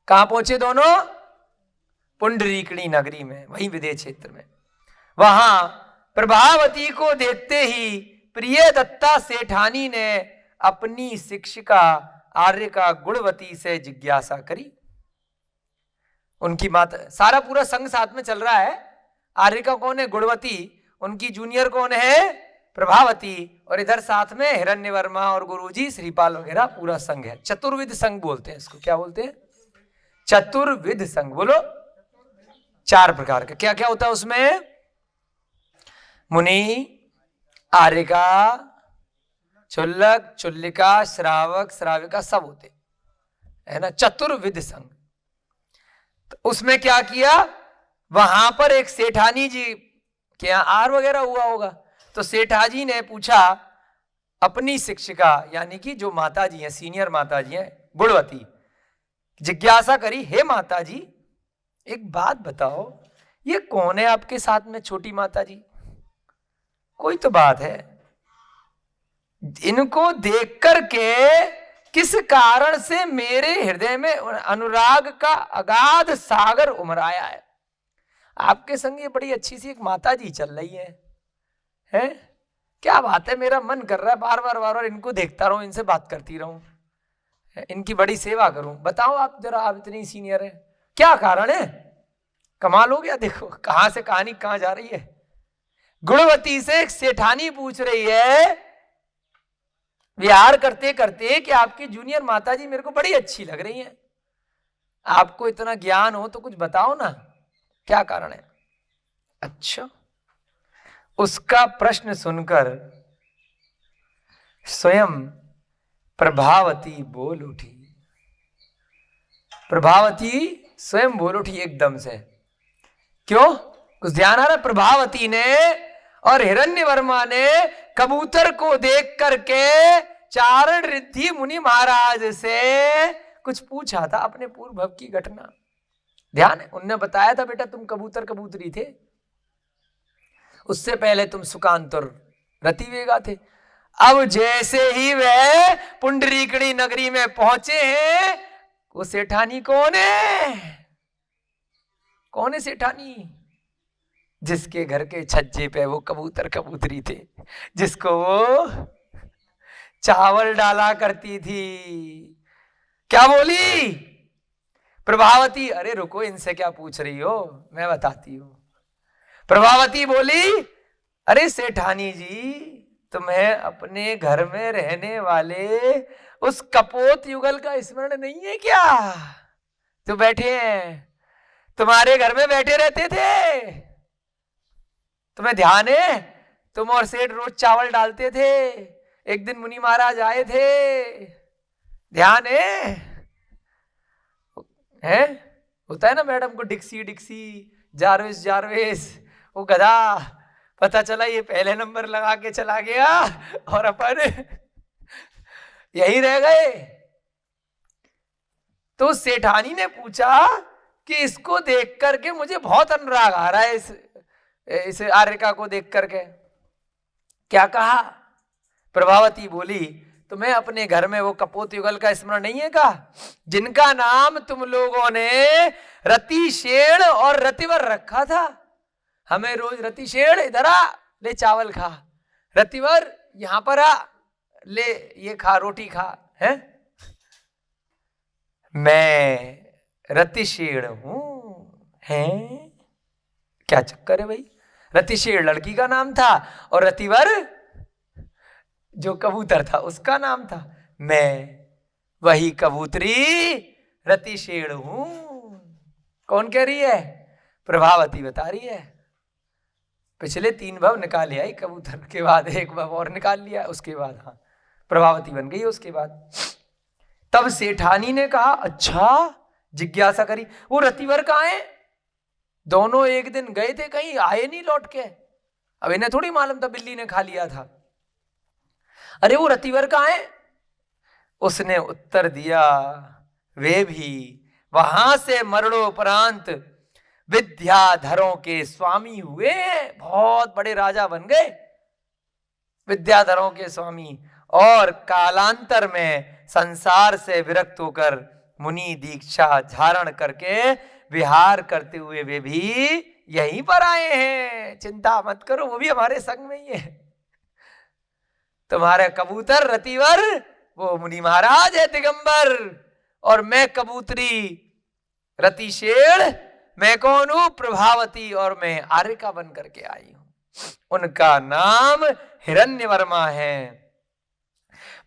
A: कहां पहुंचे दोनों? पुंडरीकणी नगरी में, वही विदेह क्षेत्र में। वहां प्रभावती को देखते ही प्रिय दत्ता सेठानी ने अपनी शिक्षिका आर्यका गुणवती से जिज्ञासा करी। उनकी माता, सारा पूरा संघ साथ में चल रहा है। आर्यका कौन है? गुणवती। उनकी जूनियर कौन है? प्रभावती। और इधर साथ में हिरण्यवर्मा और गुरुजी श्रीपाल वगैरह, पूरा संघ है। चतुर्विध संघ बोलते हैं इसको। क्या बोलते हैं? चतुर्विध संघ। बोलो। 4 प्रकार का। क्या क्या होता है उसमें? मुनि, आर्यका, चुल्लक, चुल्लिका, श्रावक, श्राविका, सब होते है ना, चतुर्विध संघ। तो उसमें क्या किया, वहां पर एक सेठानी जी के यहाँ आर वगैरह हुआ होगा, तो सेठाजी ने पूछा अपनी शिक्षिका, यानी कि जो माता जी हैं, सीनियर माता जी हैं, गुणवती, जिज्ञासा करी, हे माता जी एक बात बताओ, ये कौन है आपके साथ में छोटी माता जी? कोई तो बात है, इनको देख करके किस कारण से मेरे हृदय में अनुराग का अगाध सागर उमड़ आया है। आपके संग ये बड़ी अच्छी सी एक माता जी चल रही है? क्या बात है, मेरा मन कर रहा है बार बार इनको देखता रहूं, इनसे बात करती रहूं, इनकी बड़ी सेवा करूं। बताओ आप जरा, आप इतनी सीनियर है, क्या कारण है? कमाल हो गया। देखो कहां से कहानी कहां जा रही है। गुणवती से एक सेठानी पूछ रही है विहार करते करते कि आपकी जूनियर माता जी मेरे को बड़ी अच्छी लग रही हैं, आपको इतना ज्ञान हो तो कुछ बताओ ना, क्या कारण है? अच्छा, उसका प्रश्न सुनकर स्वयं प्रभावती बोल उठी। प्रभावती स्वयं बोल उठी एकदम से। क्यों? कुछ ध्यान आ रहा? प्रभावती ने और हिरण्यवर्मा ने कबूतर को देख करके चारण रिद्धि मुनि महाराज से कुछ पूछा था, अपने पूर्व भव की घटना। ध्यान है? उनने बताया था बेटा तुम कबूतर कबूतरी थे, उससे पहले तुम सुकांत और रतिवेगा थे। अब जैसे ही वह पुंडरीकणी नगरी में पहुंचे हैं, वो सेठानी कौन है? कौन है सेठानी? जिसके घर के छज्जे पे वो कबूतर कबूतरी थे, जिसको वो चावल डाला करती थी। क्या बोली प्रभावती? अरे रुको, इनसे क्या पूछ रही हो, मैं बताती हूं। प्रभावती बोली, अरे सेठानी जी, तुम्हें अपने घर में रहने वाले उस कपोत युगल का स्मरण नहीं है क्या? जो बैठे हैं, तुम्हारे घर में बैठे रहते थे, तुम्हें ध्यान है? तुम और सेठ रोज चावल डालते थे, एक दिन मुनि महाराज आए थे, ध्यान है? होता है ना मैडम को डिक्सी डिक्सी, जारवेस जारवेस, वो गधा, पता चला ये पहले नंबर लगा के चला गया और अपन यही रह गए। तो सेठानी ने पूछा कि इसको देख करके मुझे बहुत अनुराग आ रहा है, इस आर्यका को देख करके। क्या कहा? प्रभावती बोली, तुम्हें अपने घर में वो कपोत युगल का स्मरण नहीं है का, जिनका नाम तुम लोगों ने रतिशेण और रतिवर रखा था? हमें रोज रतिशेण इधर आ, ले चावल खा, रतिवर यहां पर आ, ले ये खा, रोटी खा। है मैं रतिशेण हूं। हैं? क्या चक्कर है भाई? रतिशेण लड़की का नाम था और रतिवर जो कबूतर था उसका नाम था, मैं वही कबूतरी रतिशेड़ हूं। कौन कह रही है? प्रभावती बता रही है। पिछले 3 भव निकाल लिया कबूतर के बाद, एक भव और निकाल लिया उसके बाद, हाँ प्रभावती बन गई उसके बाद। तब सेठानी ने कहा, अच्छा, जिज्ञासा करी, वो रतिवर कहाँ है? दोनों एक दिन गए थे कहीं, आए नहीं लौट के। अब इन्हें थोड़ी मालूम था बिल्ली ने खा लिया था। अरे वो रतिवर कहाँ है? उसने उत्तर दिया, वे भी वहां से मरणोपरांत विद्याधरों के स्वामी हुए, बहुत बड़े राजा बन गए, विद्याधरों के स्वामी, और कालांतर में संसार से विरक्त होकर मुनि दीक्षा धारण करके विहार करते हुए वे भी यहीं पर आए हैं। चिंता मत करो, वो भी हमारे संग में ही है। तुम्हारे कबूतर रतिवर वो मुनि महाराज है दिगंबर, और मैं कबूतरी रतिशेड़, मैं कौन हूं? प्रभावती, और मैं आर्यका बन करके आई हूं। उनका नाम हिरण्यवर्मा है।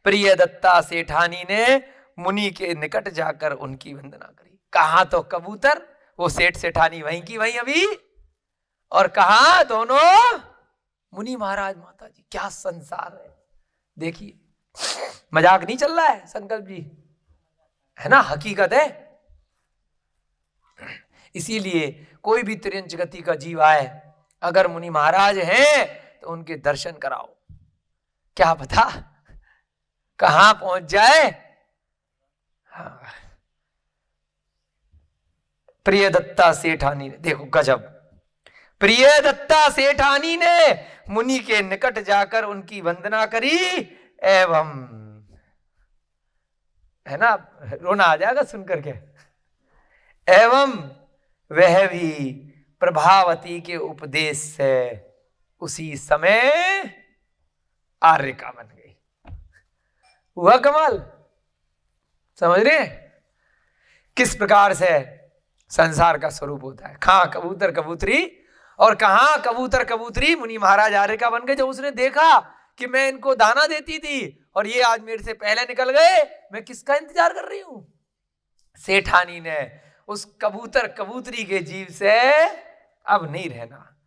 A: प्रिय दत्ता सेठानी ने मुनि के निकट जाकर उनकी वंदना करी। कहा तो कबूतर, वो सेठ सेठानी वहीं की वहीं अभी, और कहा दोनों मुनि महाराज माता जी। क्या संसार है, देखिए, मजाक नहीं चल रहा है संकल्प जी, है ना, हकीकत है। इसीलिए कोई भी तिर्यंच गति का जीव आए, अगर मुनि महाराज हैं तो उनके दर्शन कराओ, क्या पता कहां पहुंच जाए। हाँ। प्रिय दत्ता सेठानी ने, देखो गजब, प्रिय दत्ता सेठानी ने मुनि के निकट जाकर उनकी वंदना करी, एवं, है ना, रोना आ जाएगा सुनकर के, एवं वह भी प्रभावती के उपदेश से उसी समय आर्यका बन गई। हुआ कमाल, समझ रहे हैं किस प्रकार से संसार का स्वरूप होता है। कहां कबूतर कबूतरी, और कहां कबूतर कबूतरी मुनि महाराज आर्यका बन गए। जब उसने देखा कि मैं इनको दाना देती थी और ये आज मेरे से पहले निकल गए, मैं किसका इंतजार कर रही हूं? सेठानी ने उस कबूतर कबूतरी के जीव से अब नहीं रहना,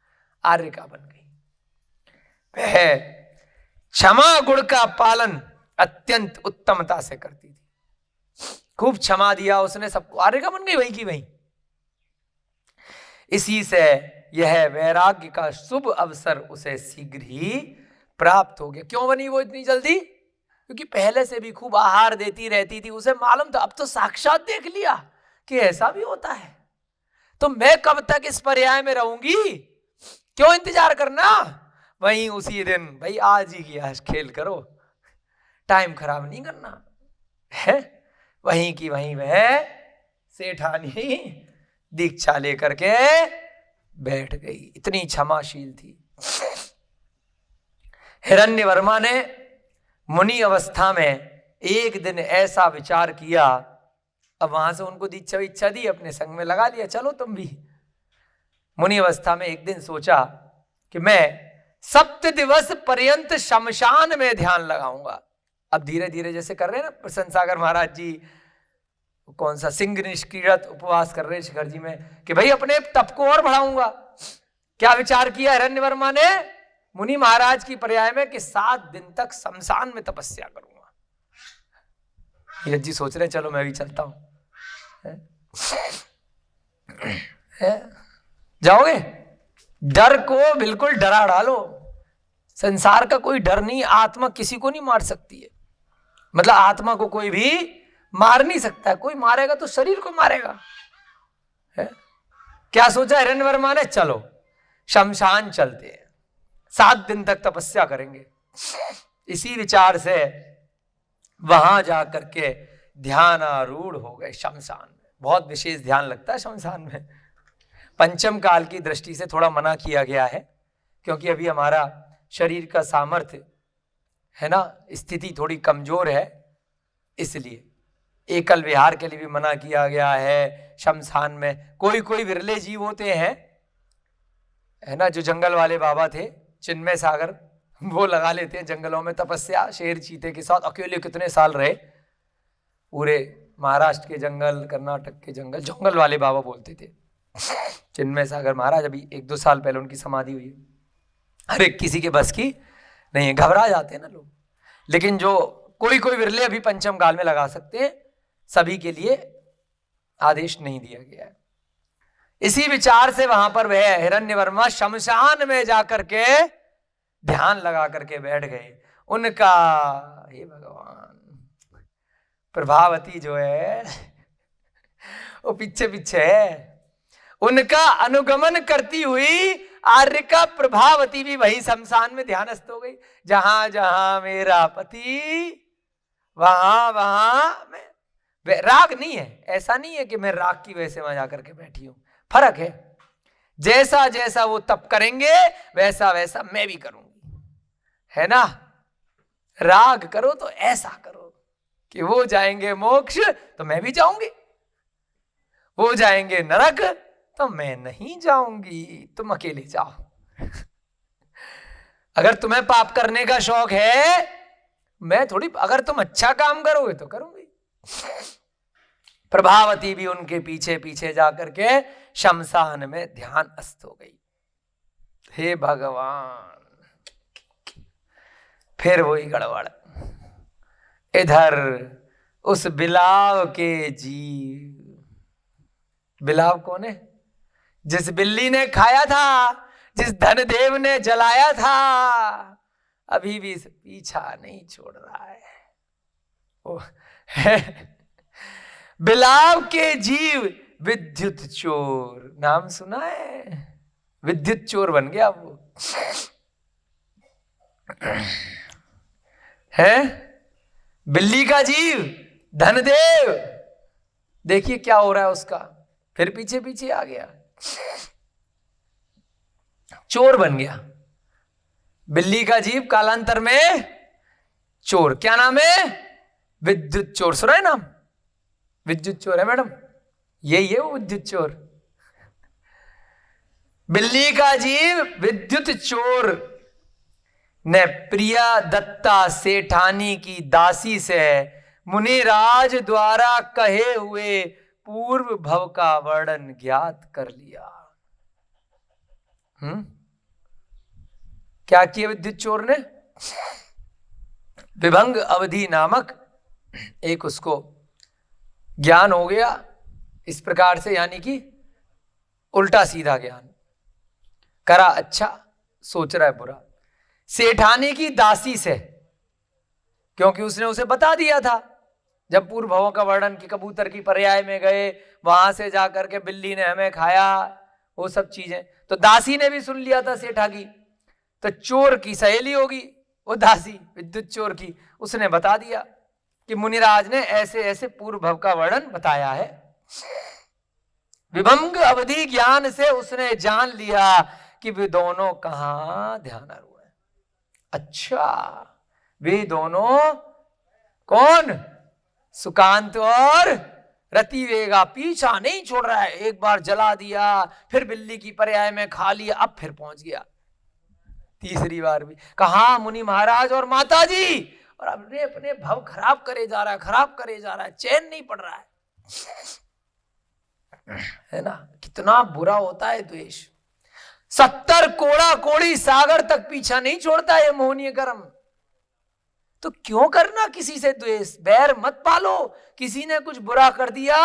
A: आर्यका बन गई। वह क्षमा गुण का पालन अत्यंत उत्तमता से करती थी, खूब क्षमा दिया उसने सबको, आर्यका बन गई वही की वही। इसी से यह वैराग्य का शुभ अवसर उसे शीघ्र ही प्राप्त हो गया। क्यों बनी वो इतनी जल्दी? क्योंकि पहले से भी खूब आहार देती रहती थी, उसे मालूम था, अब तो साक्षात देख लिया कि ऐसा भी होता है, तो मैं कब तक इस पर्याय में रहूंगी, क्यों इंतजार करना। वहीं उसी दिन, भाई आज ही की आज खेल करो, टाइम खराब नहीं करना है। वहीं की वहीं वह सेठानी दीक्षा लेकर के बैठ गई, इतनी क्षमाशील थी। हिरण्यवर्मा ने मुनि अवस्था में एक दिन ऐसा विचार किया, अब वहां से उनको दीक्षा इच्छा दी, अपने संग में लगा लिया, चलो तुम भी। मुनि अवस्था में एक दिन सोचा कि मैं 7 दिवस पर्यंत शमशान में ध्यान लगाऊंगा। अब धीरे धीरे जैसे कर रहे हैं ना प्रसन्न सागर महाराज जी, कौन सा सिंह निष्क्रियत उपवास कर रहे हैं शिखर जी में, कि भाई अपने तप को और बढ़ाऊंगा। क्या विचार किया हिरण्यवर्मा ने मुनि महाराज की पर्याय में कि 7 दिन तक शमशान में तपस्या करूंगा। नीरज जी सोच रहे हैं चलो मैं भी चलता हूं। जाओगे? डर को बिल्कुल डरा डालो, संसार का कोई डर नहीं, आत्मा किसी को नहीं मार सकती है, मतलब आत्मा को कोई भी मार नहीं सकता है, कोई मारेगा तो शरीर को मारेगा है? क्या सोचा हिरण्यवर्मा ने, चलो शमशान चलते हैं, 7 दिन तक तपस्या करेंगे। इसी विचार से वहां जाकर के ध्यानारूढ़ हो गए शमशान में। बहुत विशेष ध्यान लगता है शमशान में, पंचम काल की दृष्टि से थोड़ा मना किया गया है, क्योंकि अभी हमारा शरीर का सामर्थ्य है ना, स्थिति थोड़ी कमजोर है, इसलिए एकल विहार के लिए भी मना किया गया है। शमशान में कोई कोई विरले जीव होते हैं, है ना, जो जंगल वाले बाबा थे चिन्मय सागर, वो लगा लेते हैं जंगलों में तपस्या, शेर चीते के साथ अकेले कितने साल रहे, पूरे महाराष्ट्र के जंगल, कर्नाटक के जंगल, जंगल वाले बाबा बोलते थे। चिन्मय सागर महाराज अभी 1-2 साल पहले उनकी समाधि हुई है। हर एक किसी के बस की नहीं है, घबरा जाते हैं ना लोग। लेकिन जो कोई कोई विरले अभी पंचम काल में लगा सकते हैं, सभी के लिए आदेश नहीं दिया गया है। इसी विचार से वहां पर वह हिरण्यवर्मा शमशान में जाकर के ध्यान लगा करके बैठ गए। उनका, हे भगवान, प्रभावती जो है वो पीछे पीछे है, उनका अनुगमन करती हुई आर्य का प्रभावती भी वही शमशान में ध्यानस्थ हो गई। जहां जहां मेरा पति वहां वहां मैं। राग नहीं है, ऐसा नहीं है कि मैं राग की वजह से वहां जाकर के बैठी हूं, फर्क है। जैसा जैसा वो तप करेंगे वैसा वैसा मैं भी करूंगी, है ना। राग करो तो ऐसा करो कि वो जाएंगे मोक्ष तो मैं भी जाऊंगी, वो जाएंगे नरक तो मैं नहीं जाऊंगी, तुम अकेले जाओ। अगर तुम्हें पाप करने का शौक है, मैं थोड़ी, अगर तुम अच्छा काम करोगे तो करूंगी। प्रभावती भी उनके पीछे पीछे जाकर के शमशान में ध्यानस्थ हो गई। हे भगवान, फिर वही गड़बड़। इधर उस बिलाव के जीव, बिलाव कौन है? जिस बिल्ली ने खाया था, जिस धनदेव ने जलाया था, अभी भी पीछा नहीं छोड़ रहा है। ओ, बिलाव के जीव विद्युत चोर, नाम सुना है? विद्युत चोर बन गया वो, है? बिल्ली का जीव धनदेव, देखिए क्या हो रहा है उसका, फिर पीछे पीछे आ गया, चोर बन गया। बिल्ली का जीव कालांतर में चोर। क्या नाम है? विद्युत चोर। सुना है नाम? विद्युत चोर है मैडम, यही है वो विद्युत चोर। बिल्ली का जीव विद्युत चोर ने प्रिया दत्ता सेठानी की दासी से मुनिराज द्वारा कहे हुए पूर्व भव का वर्णन ज्ञात कर लिया। क्या किया विद्युत चोर ने? विभंग अवधि नामक एक उसको ज्ञान हो गया इस प्रकार से, यानी कि उल्टा सीधा ज्ञान। करा अच्छा, सोच रहा है बुरा। सेठानी की दासी से, क्योंकि उसने उसे बता दिया था जब पूर्व भवों का वर्णन की कबूतर की पर्याय में गए, वहां से जाकर के बिल्ली ने हमें खाया, वो सब चीजें तो दासी ने भी सुन लिया था सेठा की। तो चोर की सहेली होगी वो दासी, विद्युत चोर की, उसने बता दिया कि मुनिराज ने ऐसे ऐसे पूर्व भव का वर्णन बताया है। विभंग अवधि ज्ञान से उसने जान लिया कि वे दोनों कहां ध्यान हुए। अच्छा, वे दोनों कौन? सुकांत और रतिवेगा। पीछा नहीं छोड़ रहा है, एक बार जला दिया, फिर बिल्ली की पर्याय में खा लिया, अब फिर पहुंच गया तीसरी बार भी। कहा मुनि महाराज और माता जी, और अपने अपने भव खराब करे जा रहा है, खराब करे जा रहा है, चैन नहीं पड़ रहा है ना। कितना बुरा होता है द्वेष। 70 कोड़ा कोड़ी सागर तक पीछा नहीं छोड़ता है मोहनीय कर्म। तो क्यों करना किसी से द्वेष? बैर मत पालो। किसी ने कुछ बुरा कर दिया,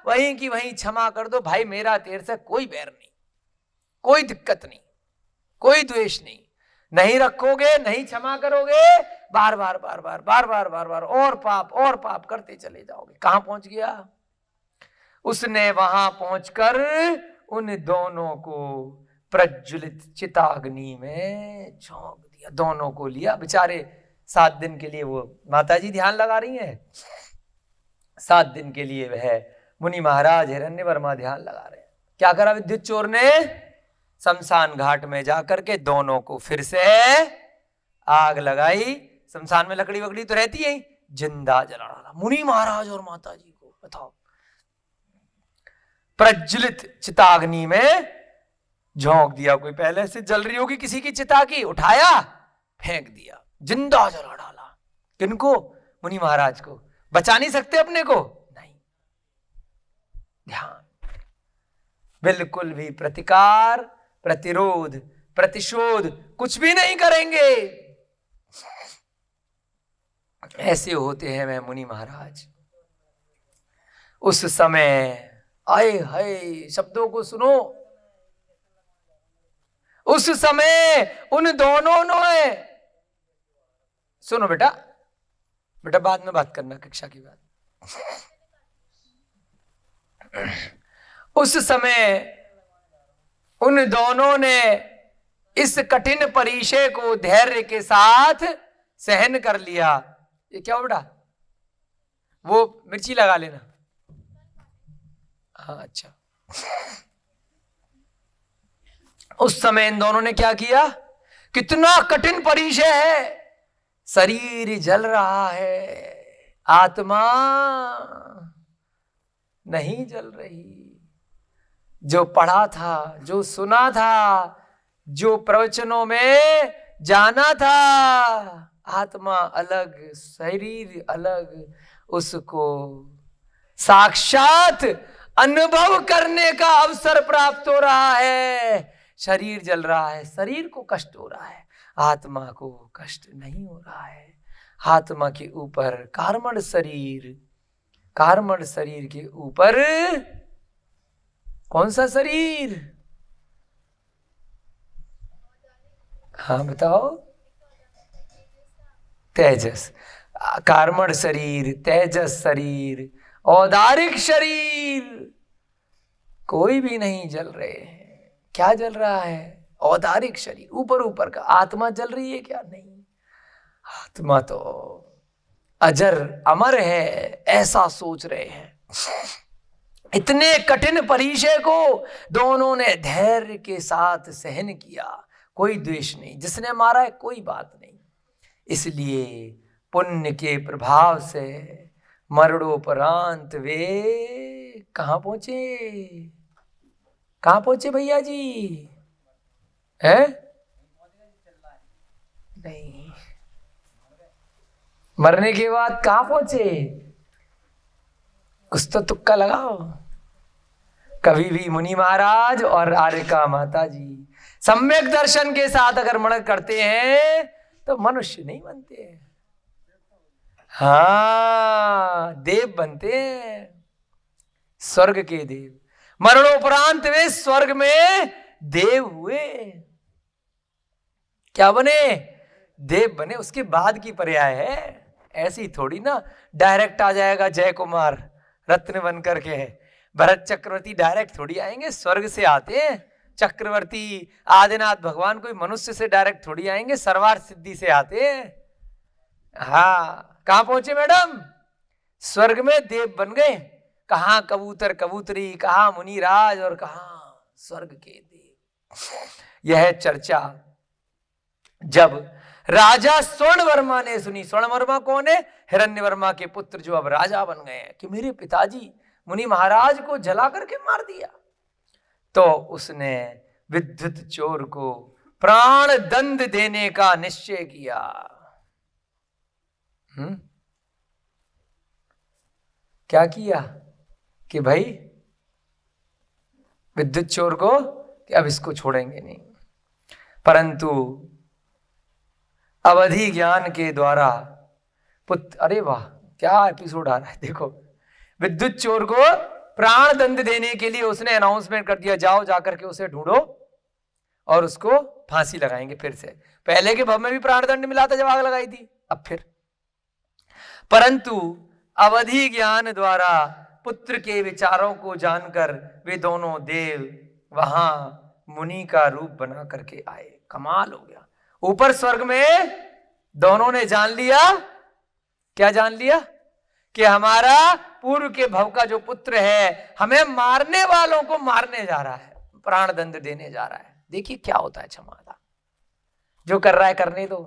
A: वहीं की वहीं क्षमा कर दो। भाई मेरा तेरे से कोई बैर नहीं, कोई दिक्कत नहीं, कोई द्वेष नहीं। नहीं रखोगे, नहीं क्षमा करोगे, बार बार बार बार बार बार बार बार और पाप करते चले जाओगे। कहां पहुंच गया? उसने वहां पहुंचकर उन दोनों को प्रज्वलित चिताग्नि में झोंक दिया। दोनों को लिया, बेचारे 7 दिन के लिए वो माताजी ध्यान लगा रही हैं, 7 दिन के लिए वह मुनि महाराज हिरण्यवर्मा ध्यान लगा रहे हैं। क्या करा विद्युत चोर ने? शमशान घाट में जाकर के दोनों को फिर से आग लगाई। शमशान में लकड़ी वकड़ी तो रहती है, जिंदा जला डाला मुनि महाराज और माताजी को। बताओ, प्रज्वलित चिताग्नि में झोंक दिया। कोई पहले से जल रही होगी किसी की चिता की, उठाया फेंक दिया, जिंदा जला डाला। किनको? मुनि महाराज को। बचा नहीं सकते अपने को? नहीं। ध्यान, बिल्कुल भी प्रतिकार, प्रतिरोध, प्रतिशोध कुछ भी नहीं करेंगे। ऐसे होते हैं मैं मुनि महाराज। उस समय आए हाय, शब्दों को सुनो। उस समय उन दोनों ने, सुनो बेटा, बेटा बाद में बात करना, कक्षा की बात। उस समय उन दोनों ने इस कठिन परिचय को धैर्य के साथ सहन कर लिया। ये क्या हो बेटा? वो मिर्ची लगा लेना। हाँ अच्छा। उस समय इन दोनों ने क्या किया? कितना कठिन परिचय है, शरीर जल रहा है, आत्मा नहीं जल रही। जो पढ़ा था, जो सुना था, जो प्रवचनों में जाना था, आत्मा अलग, शरीर अलग, उसको साक्षात अनुभव करने का अवसर प्राप्त हो रहा है। शरीर जल रहा है, शरीर को कष्ट हो रहा है, आत्मा को कष्ट नहीं हो रहा है। आत्मा के ऊपर कार्मण शरीर, कार्मण शरीर के ऊपर कौन सा शरीर? हाँ बताओ। तेजस, कार्मण शरीर, तेजस शरीर, औदारिक शरीर, कोई भी नहीं जल रहे हैं। क्या जल रहा है? औदारिक शरीर, ऊपर ऊपर का। आत्मा जल रही है क्या? नहीं, आत्मा तो अजर अमर है, ऐसा सोच रहे हैं। इतने कठिन परिचय को दोनों ने धैर्य के साथ सहन किया। कोई द्वेष नहीं, जिसने मारा है कोई बात नहीं। इसलिए पुण्य के प्रभाव से मरणोपरांत वे कहां पहुंचे? कहां पहुंचे भैया जी? है नहीं, मरने के बाद कहां पहुंचे? कुछ तो तुक्का लगाओ। कभी भी मुनि महाराज और आर्यका माता जी सम्यक दर्शन के साथ अगर मनन करते हैं तो मनुष्य नहीं बनते हैं, हाँ देव बनते हैं, स्वर्ग के देव। मरणोपरांत वे स्वर्ग में देव हुए। क्या बने? देव बने। उसके बाद की पर्याय है, ऐसी थोड़ी ना डायरेक्ट आ जाएगा जय कुमार रत्न बन करके। भरत चक्रवर्ती डायरेक्ट थोड़ी आएंगे, स्वर्ग से आते हैं। चक्रवर्ती आदिनाथ भगवान कोई मनुष्य से डायरेक्ट थोड़ी आएंगे, सर्वार्थ सिद्धि से आते हैं। हाँ, कहां पहुंचे मैडम? स्वर्ग में देव बन गए। कहां कबूतर कबूतरी, कहां मुनिराज और कहां स्वर्ग के देव। यह चर्चा जब राजा स्वर्णवर्मा ने सुनी, स्वर्णवर्मा कौन है? हिरण्यवर्मा के पुत्र जो अब राजा बन गए हैं, कि मेरे पिताजी मुनि महाराज को जला करके मार दिया, तो उसने विद्युत चोर को प्राण दंड देने का निश्चय किया। क्या किया? कि भाई विद्युत चोर को कि अब इसको छोड़ेंगे नहीं। परंतु अवधि ज्ञान के द्वारा पुत्र, अरे वाह क्या एपिसोड आ रहा है देखो। विद्युत चोर को प्राण दंड देने के लिए उसने अनाउंसमेंट कर दिया, जाओ जाकर के उसे ढूंढो और उसको फांसी लगाएंगे फिर से। पहले के भव में भी प्राण दंड मिला था जब आग लगाई थी, अब फिर। परंतु अवधि ज्ञान द्वारा पुत्र के विचारों को जानकर वे दोनों देव वहां मुनि का रूप बना करके आए। कमाल हो गया। ऊपर स्वर्ग में दोनों ने जान लिया, क्या जान लिया? कि हमारा पूर्व के भव का जो पुत्र है हमें मारने वालों को मारने जा रहा है, प्राण दंड देने जा रहा है। देखिए क्या होता है क्षमादा, जो कर रहा है करने दो,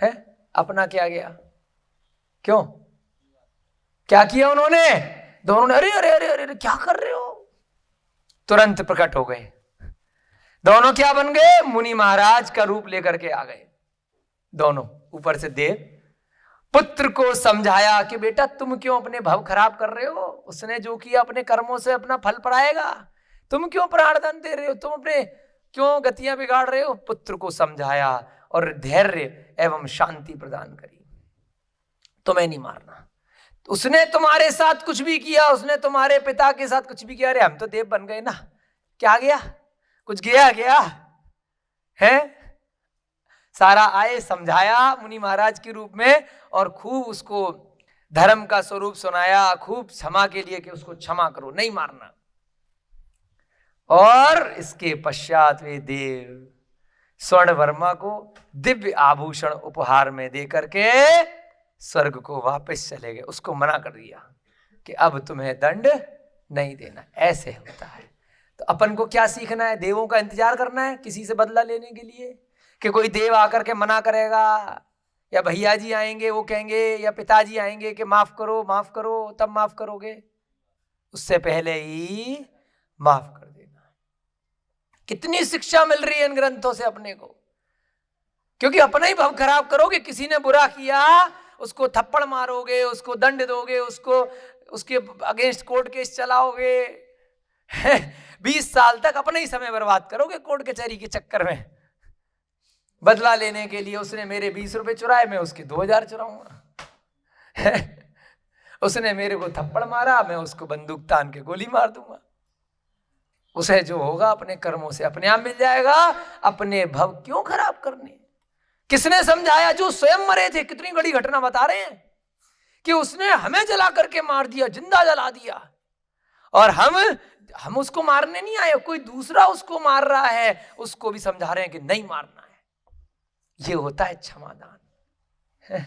A: है अपना क्या गया। क्यों? क्या किया उन्होंने? दोनों ने अरे अरे अरे अरे क्या कर रहे हो, तुरंत प्रकट हो गए। दोनों क्या बन गए? मुनि महाराज का रूप लेकर के आ गए दोनों, ऊपर से देव पुत्र को समझाया कि बेटा तुम क्यों अपने भव खराब कर रहे हो, उसने जो किया अपने कर्मों से अपना फल पाएगा, तुम क्यों प्राणदान दे रहे हो, तुम अपने क्यों गतियां बिगाड़ रहे हो। पुत्र को समझाया और धैर्य एवं शांति प्रदान करी, तुम्हें नहीं मारना। उसने तुम्हारे साथ कुछ भी किया, उसने तुम्हारे पिता के साथ कुछ भी किया, अरे हम तो देव बन गए ना, क्या गया, कुछ गया है। सारा आए, समझाया मुनि महाराज के रूप में और खूब उसको धर्म का स्वरूप सुनाया, खूब क्षमा के लिए कि उसको क्षमा करो, नहीं मारना। और इसके पश्चात वे देव स्वर्ण वर्मा को दिव्य आभूषण उपहार में दे करके स्वर्ग को वापस चले गए। उसको मना कर दिया कि अब तुम्हें दंड नहीं देना। ऐसे होता है। तो अपन को क्या सीखना है? देवों का इंतजार करना है किसी से बदला लेने के लिए, कि कोई देव आकर के मना करेगा, या भैया जी आएंगे वो कहेंगे, या पिताजी आएंगे कि माफ करो तब माफ करोगे। उससे पहले ही माफ कर देना। कितनी शिक्षा मिल रही है इन ग्रंथों से अपने को, क्योंकि अपना ही भव खराब करोगे। किसी ने बुरा किया, उसको थप्पड़ मारोगे, उसको दंड दोगे, उसको उसके अगेंस्ट कोर्ट केस चलाओगे 20 साल तक अपना ही समय बर्बाद करोगे कोर्ट कचहरी के चक्कर में, बदला लेने के लिए। उसने मेरे 20 रुपए चुराए, मैं उसके 2000 चुराऊंगा उसने मेरे को थप्पड़ मारा, मैं उसको बंदूक तान के गोली मार दूंगा। उसे जो होगा अपने कर्मों से अपने आप मिल जाएगा। अपने भव क्यों खराब करने? किसने समझाया? जो स्वयं मरे थे। कितनी बड़ी घटना बता रहे हैं कि उसने हमें जला करके मार दिया, जिंदा जला दिया, और हम उसको मारने नहीं आए, कोई दूसरा उसको मार रहा है, उसको भी समझा रहे हैं कि नहीं मारना है। ये होता है क्षमादान।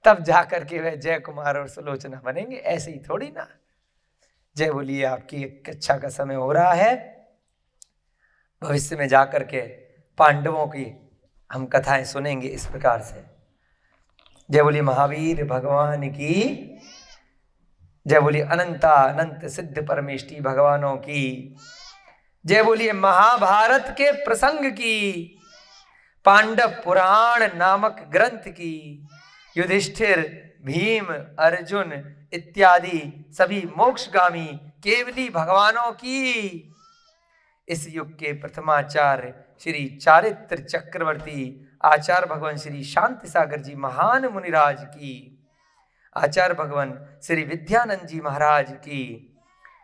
A: तब जाकर के वह जय कुमार और सुलोचना बनेंगे, ऐसे ही थोड़ी ना। जय बोलिए। आपकी कक्षा का समय हो रहा है। भविष्य में जाकर के पांडवों की हम कथाएं सुनेंगे इस प्रकार से। जय बोलिए महावीर भगवान की जय बोलिए। अनंत सिद्ध परमेष्टि भगवानों की जय बोलिए। महाभारत के प्रसंग की, पांडव पुराण नामक ग्रंथ की, युधिष्ठिर, भीम, अर्जुन इत्यादि सभी मोक्षगामी केवली भगवानों की, इस युग के प्रथमाचार्य श्री चारित्र चक्रवर्ती आचार्य भगवान श्री शांति सागर जी महान मुनिराज की, आचार्य भगवान श्री विद्यानंद जी महाराज की,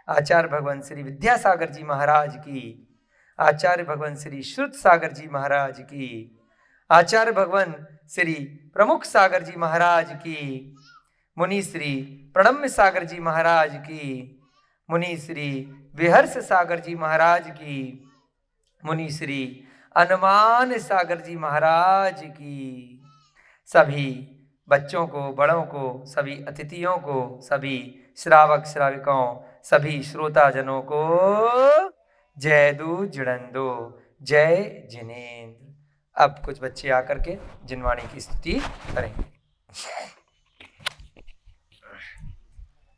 A: आचार्य भगवान श्री विद्यासागर जी महाराज की, आचार्य भगवान श्री श्रुत सागर जी महाराज की, आचार्य भगवान श्री प्रमुख सागर जी महाराज की, मुनि श्री प्रणम्य सागर जी महाराज की, मुनि श्री विहर्ष सागर जी महाराज की, मुनि श्री अनुमान सागर जी महाराज की, सभी बच्चों को, बड़ों को, सभी अतिथियों को, सभी श्रावक श्राविकाओं, सभी श्रोताजनों को जय दू जिणंदो, जय जिनेन्द्र। अब कुछ बच्चे आकर के जिनवाणी की स्तुति करेंगे।